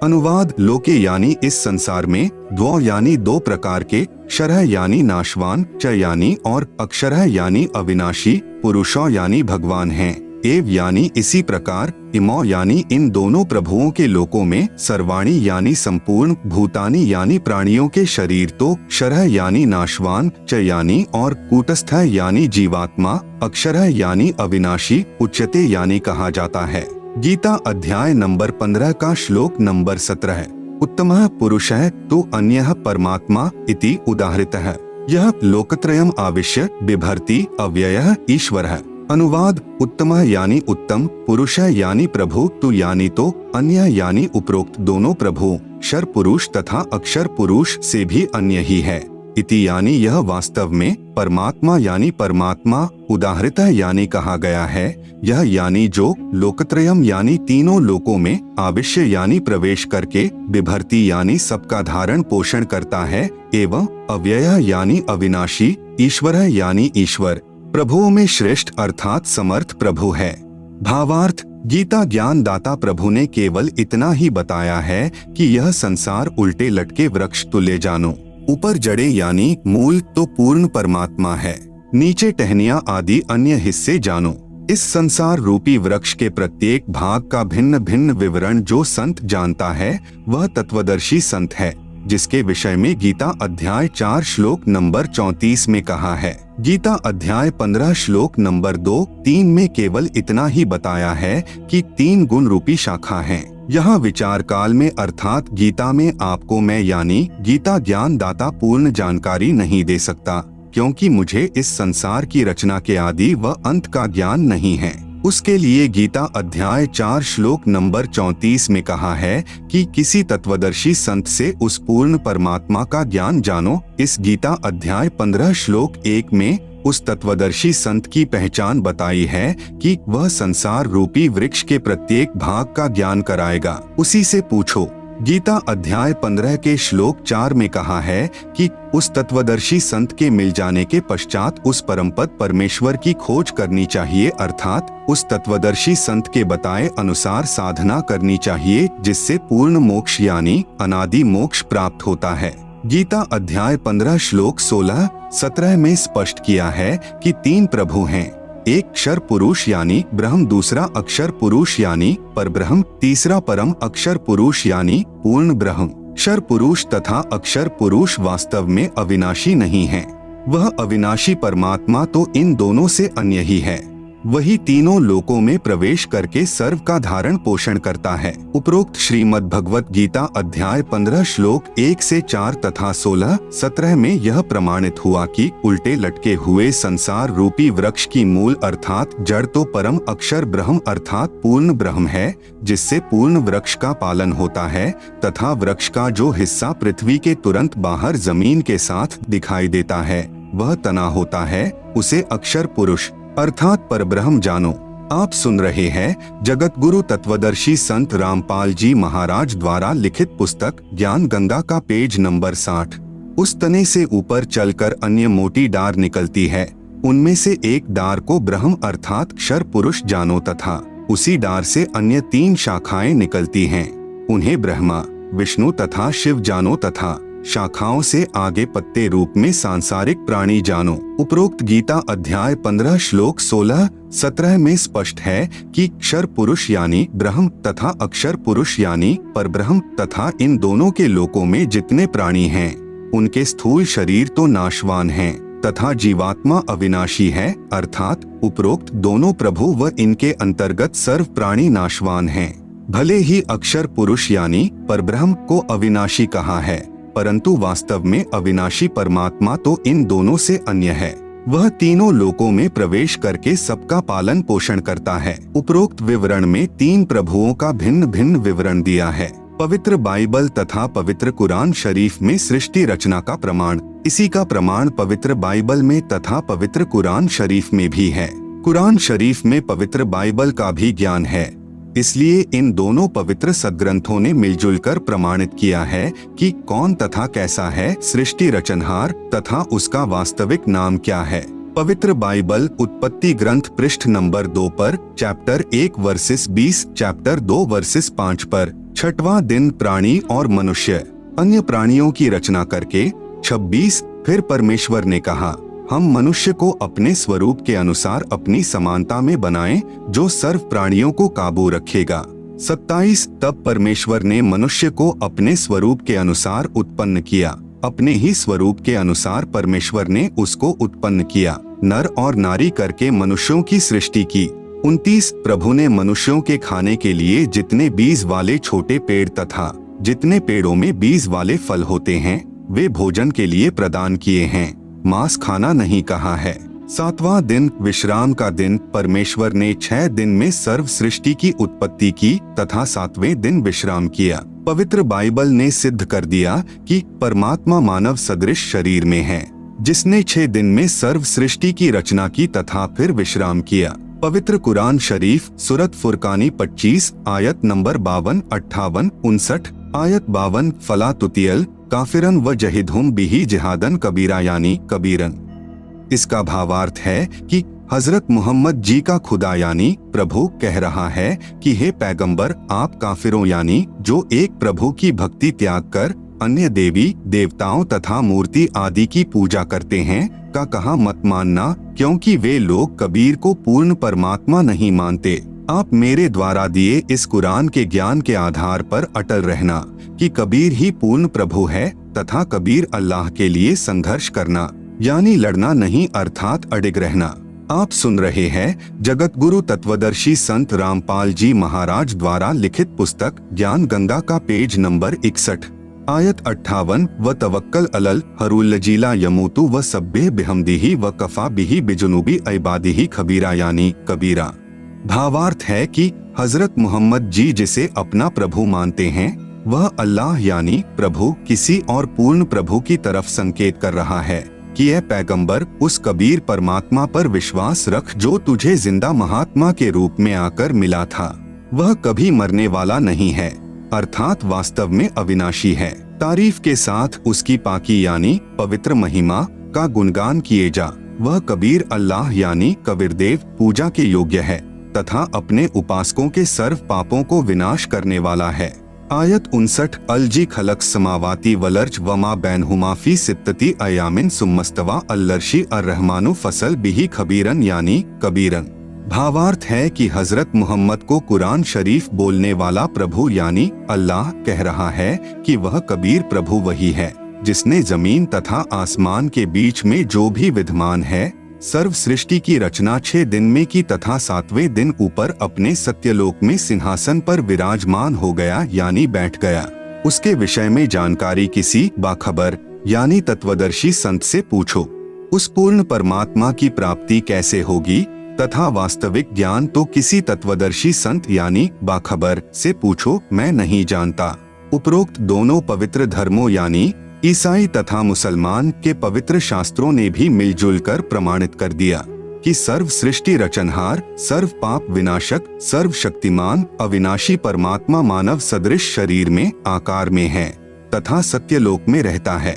[SPEAKER 1] अनुवाद, लोके यानी इस संसार में, द्वौ यानी दो प्रकार के, क्षरः यानी नाशवान, च यानी और, अक्षरः यानी अविनाशी, पुरुषौ यानी भगवान हैं, एव यानी इसी प्रकार, इमौ यानी इन दोनों प्रभुओं के लोकों में, सर्वाणी यानी संपूर्ण, भूतानि यानी प्राणियों के शरीर तो, क्षरः यानी नाशवान, च यानी और, कूटस्थः यानी जीवात्मा, अक्षरः यानी अविनाशी, उच्यते यानी कहा जाता है। गीता अध्याय नंबर 15 का श्लोक नंबर 17। उत्तमः पुरुषः तु अन्यः परमात्मा इति उदाहृतः। यह लोकत्रयम् आविश्य बिभर्ति अव्ययः ईश्वरः। अनुवाद, उत्तमः यानी उत्तम, पुरुषः यानी प्रभु, तु यानी तो, अन्य यानी उपरोक्त दोनों प्रभु, क्षर पुरुष तथा अक्षर पुरुष से भी अन्य ही है। इति यानी यह वास्तव में, परमात्मा यानी परमात्मा, उदाहृतः यानी कहा गया है, यह यानी जो, लोकत्रयम यानी तीनों लोकों में, आविश्य यानी प्रवेश करके, बिभर्ति यानी सबका धारण पोषण करता है, एवं अव्ययः यानी अविनाशी, ईश्वरः यानी ईश्वर, प्रभुओं में श्रेष्ठ अर्थात समर्थ प्रभु है। भावार्थ, गीता ज्ञान दाता प्रभु ने केवल इतना ही बताया है कि यह संसार उल्टे लटके वृक्ष तुल्य जानो। ऊपर जड़े यानी मूल तो पूर्ण परमात्मा है, नीचे टहनियां आदि अन्य हिस्से जानो। इस संसार रूपी वृक्ष के प्रत्येक भाग का भिन्न भिन्न विवरण जो संत जानता है वह तत्वदर्शी संत है, जिसके विषय में गीता अध्याय 4 श्लोक नंबर 34 में कहा है। गीता अध्याय 15 श्लोक नंबर 2-3 में केवल इतना ही बताया है कि 3 गुण रूपी शाखा हैं। यहाँ विचार काल में अर्थात गीता में आपको मैं यानी गीता ज्ञान दाता पूर्ण जानकारी नहीं दे सकता, क्योंकि मुझे इस संसार की रचना के आदि व अंत का ज्ञान नहीं है। उसके लिए गीता अध्याय 4 श्लोक नंबर 34 में कहा है कि किसी तत्वदर्शी संत से उस पूर्ण परमात्मा का ज्ञान जानो। इस गीता अध्याय 15 श्लोक 1 में उस तत्वदर्शी संत की पहचान बताई है कि वह संसार रूपी वृक्ष के प्रत्येक भाग का ज्ञान कराएगा। उसी से पूछो। गीता अध्याय 15 के श्लोक 4 में कहा है कि उस तत्वदर्शी संत के मिल जाने के पश्चात उस परमपद परमेश्वर की खोज करनी चाहिए, अर्थात उस तत्वदर्शी संत के बताए अनुसार साधना करनी चाहिए, जिससे पूर्ण मोक्ष यानी अनादि मोक्ष प्राप्त होता है। गीता अध्याय 15 श्लोक 16-17 में स्पष्ट किया है कि 3 प्रभु हैं, एक क्षर पुरुष यानी ब्रह्म, दूसरा अक्षर पुरुष यानी परब्रह्म, तीसरा परम अक्षर पुरुष यानी पूर्ण ब्रह्म। क्षर पुरुष तथा अक्षर पुरुष वास्तव में अविनाशी नहीं है, वह अविनाशी परमात्मा तो इन दोनों से अन्य ही है। वही तीनों लोकों में प्रवेश करके सर्व का धारण पोषण करता है। उपरोक्त श्रीमद् भगवत गीता अध्याय 15 श्लोक 1 से 4 तथा 16-17 में यह प्रमाणित हुआ कि उल्टे लटके हुए संसार रूपी वृक्ष की मूल अर्थात जड़ तो परम अक्षर ब्रह्म अर्थात पूर्ण ब्रह्म है, जिससे पूर्ण वृक्ष का पालन होता है, तथा वृक्ष का जो हिस्सा पृथ्वी के तुरंत बाहर जमीन के साथ दिखाई देता है वह तना होता है, उसे अक्षर पुरुष अर्थात परब्रह्म जानो। आप सुन रहे हैं जगत गुरु तत्वदर्शी संत रामपाल जी महाराज द्वारा लिखित पुस्तक ज्ञान गंगा का पेज नंबर 60। उस तने से ऊपर चलकर अन्य मोटी डार निकलती है, उनमें से एक डार को ब्रह्म अर्थात क्षर पुरुष जानो तथा उसी डार से अन्य 3 शाखाएं निकलती हैं, उन्हें ब्रह्मा, विष्णु तथा शिव जानो तथा शाखाओं से आगे पत्ते रूप में सांसारिक प्राणी जानो। उपरोक्त गीता अध्याय 15 श्लोक 16-17 में स्पष्ट है कि क्षर पुरुष यानी ब्रह्म तथा अक्षर पुरुष यानी परब्रह्म तथा इन दोनों के लोकों में जितने प्राणी हैं उनके स्थूल शरीर तो नाशवान हैं तथा जीवात्मा अविनाशी है, अर्थात उपरोक्त दोनों प्रभु व इनके अंतर्गत सर्व प्राणी नाशवान हैं। भले ही अक्षर पुरुष यानी परब्रह्म को अविनाशी कहा है, परंतु वास्तव में अविनाशी परमात्मा तो इन दोनों से अन्य है। वह तीनों लोकों में प्रवेश करके सबका पालन पोषण करता है। उपरोक्त विवरण में 3 प्रभुओं का भिन्न भिन्न विवरण दिया है। पवित्र बाइबल तथा पवित्र कुरान शरीफ में सृष्टि रचना का प्रमाण, इसी का प्रमाण पवित्र बाइबल में तथा पवित्र कुरान शरीफ में भी है। कुरान शरीफ में पवित्र बाइबल का भी ज्ञान है, इसलिए इन दोनों पवित्र सद्ग्रंथों ने मिलजुल कर प्रमाणित किया है कि कौन तथा कैसा है सृष्टि रचनहार तथा उसका वास्तविक नाम क्या है। पवित्र बाइबल उत्पत्ति ग्रंथ पृष्ठ नंबर 2 पर, चैप्टर 1 वर्सेस 20, चैप्टर 2 वर्सेस 5 पर, 6वां दिन प्राणी और मनुष्य अन्य प्राणियों की रचना करके। 26 फिर परमेश्वर ने कहा, हम मनुष्य को अपने स्वरूप के अनुसार अपनी समानता में बनाएं, जो सर्व प्राणियों को काबू रखेगा। 27 तब परमेश्वर ने मनुष्य को अपने स्वरूप के अनुसार उत्पन्न किया, अपने ही स्वरूप के अनुसार परमेश्वर ने उसको उत्पन्न किया, नर और नारी करके मनुष्यों की सृष्टि की। 29 प्रभु ने मनुष्यों के खाने के लिए जितने बीज वाले छोटे पेड़ तथा जितने पेड़ों में बीज वाले फल होते हैं वे भोजन के लिए प्रदान किए हैं, मांस खाना नहीं कहा है। 7वां दिन विश्राम का दिन। परमेश्वर ने 6 दिन में सर्व सृष्टि की उत्पत्ति की तथा 7वें दिन विश्राम किया। पवित्र बाइबल ने सिद्ध कर दिया कि परमात्मा मानव सदृश शरीर में है, जिसने 6 दिन में सर्व सृष्टि की रचना की तथा फिर विश्राम किया। पवित्र कुरान शरीफ सूरत फुरकानी 25 आयत नंबर 52, 58, 59, आयत 52 फला तुतियल काफिरन व जहिदहुम बिही जिहादन कबीरा यानी कबीरन। इसका भावार्थ है कि हजरत मोहम्मद जी का खुदा यानी प्रभु कह रहा है कि हे पैगंबर, आप काफिरों यानी जो एक प्रभु की भक्ति त्याग कर अन्य देवी देवताओं तथा मूर्ति आदि की पूजा करते हैं का कहा मत मानना, क्योंकि वे लोग कबीर को पूर्ण परमात्मा नहीं मानते। आप मेरे द्वारा दिए इस कुरान के ज्ञान के आधार पर अटल रहना कि कबीर ही पूर्ण प्रभु है तथा कबीर अल्लाह के लिए संघर्ष करना यानी लड़ना नहीं, अर्थात अडिग रहना। आप सुन रहे हैं जगत गुरु तत्वदर्शी संत रामपाल जी महाराज द्वारा लिखित पुस्तक ज्ञान गंगा का पेज नंबर 61 आयत 58 व तवक्कल अलल हरूल्लजीला यमूतु व सब्बे बिहमदिही व कफा बिही बिजुनूबी इबादिही खबीरा यानी कबीरा। भावार्थ है कि हजरत मोहम्मद जी जिसे अपना प्रभु मानते हैं वह अल्लाह यानी प्रभु किसी और पूर्ण प्रभु की तरफ संकेत कर रहा है कि यह पैगंबर उस कबीर परमात्मा पर विश्वास रख जो तुझे जिंदा महात्मा के रूप में आकर मिला था। वह कभी मरने वाला नहीं है, अर्थात वास्तव में अविनाशी है। तारीफ के साथ उसकी पाकी यानी पवित्र महिमा का गुणगान किए जा। वह कबीर अल्लाह यानी कबीरदेव पूजा के योग्य है तथा अपने उपासकों के सर्व पापों को विनाश करने वाला है। आयत 59 अलजी खलक समावाती वलर्ज वमा बैनहुमा फी सित्तती अयामिन सुम्मस्तवा अल्लर्शी अर्रहमानु फसल बिही खबीरन यानी कबीरन। भावार्थ है कि हजरत मोहम्मद को कुरान शरीफ बोलने वाला प्रभु यानी अल्लाह कह रहा है कि वह कबीर प्रभु वही है जिसने जमीन तथा आसमान के बीच में जो भी विद्यमान है सर्व सृष्टि की रचना 6 दिन में की तथा 7वें दिन ऊपर अपने सत्यलोक में सिंहासन पर विराजमान हो गया यानी बैठ गया। उसके विषय में जानकारी किसी बाखबर यानी तत्वदर्शी संत से पूछो। उस पूर्ण परमात्मा की प्राप्ति कैसे होगी तथा वास्तविक ज्ञान तो किसी तत्वदर्शी संत यानी बाखबर से पूछो, मैं नहीं जानता। उपरोक्त दोनों पवित्र धर्मों यानी ईसाई तथा मुसलमान के पवित्र शास्त्रों ने भी मिलजुल कर प्रमाणित कर दिया कि सर्व सृष्टि रचनहार, सर्व पाप विनाशक, सर्व शक्तिमान अविनाशी परमात्मा मानव सदृश शरीर में आकार में है तथा सत्यलोक में रहता है।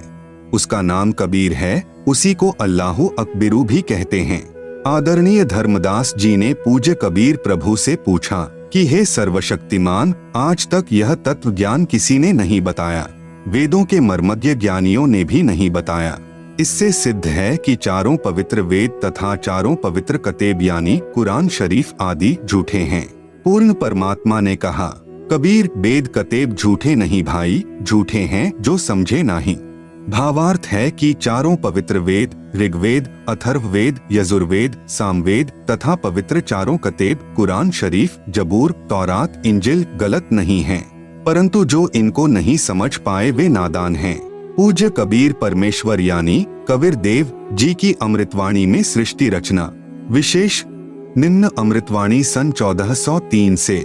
[SPEAKER 1] उसका नाम कबीर है, उसी को अल्लाहु अकबिरू भी कहते हैं। आदरणीय धर्मदास जी ने पूज्य कबीर प्रभु से पूछा कि हे सर्वशक्तिमान, आज तक यह तत्व ज्ञान किसी ने नहीं बताया, वेदों के मर्मज्ञ ज्ञानियों ने भी नहीं बताया। इससे सिद्ध है कि चारों पवित्र वेद तथा चारों पवित्र कतेब यानी कुरान शरीफ आदि झूठे हैं। पूर्ण परमात्मा ने कहा, कबीर वेद कतेब झूठे नहीं भाई, झूठे हैं जो समझे नहीं। भावार्थ है कि चारों पवित्र वेद ऋग्वेद, अथर्ववेद, यजुर्वेद, सामवेद तथा पवित्र चारों कतेब कुरान शरीफ, जबूर, तौरात, इंजिल गलत नहीं हैं, परंतु जो इनको नहीं समझ पाए वे नादान हैं। पूज्य कबीर परमेश्वर यानी कबीर देव जी की अमृतवाणी में सृष्टि रचना विशेष निम्न अमृतवाणी सन 1403 से।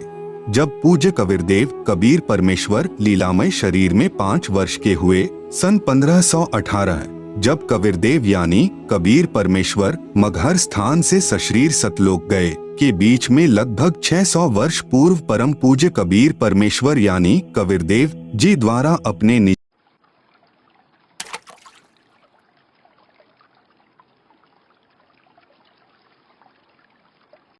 [SPEAKER 1] जब पूज्य कबीर देव कबीर परमेश्वर लीलामय शरीर में 5 वर्ष के हुए, सन 1518 जब कबीरदेव यानी कबीर परमेश्वर मगहर स्थान से सशरीर सतलोक गए के बीच में लगभग 600 वर्ष पूर्व परम पूज्य कबीर परमेश्वर यानी कबीरदेव जी द्वारा अपने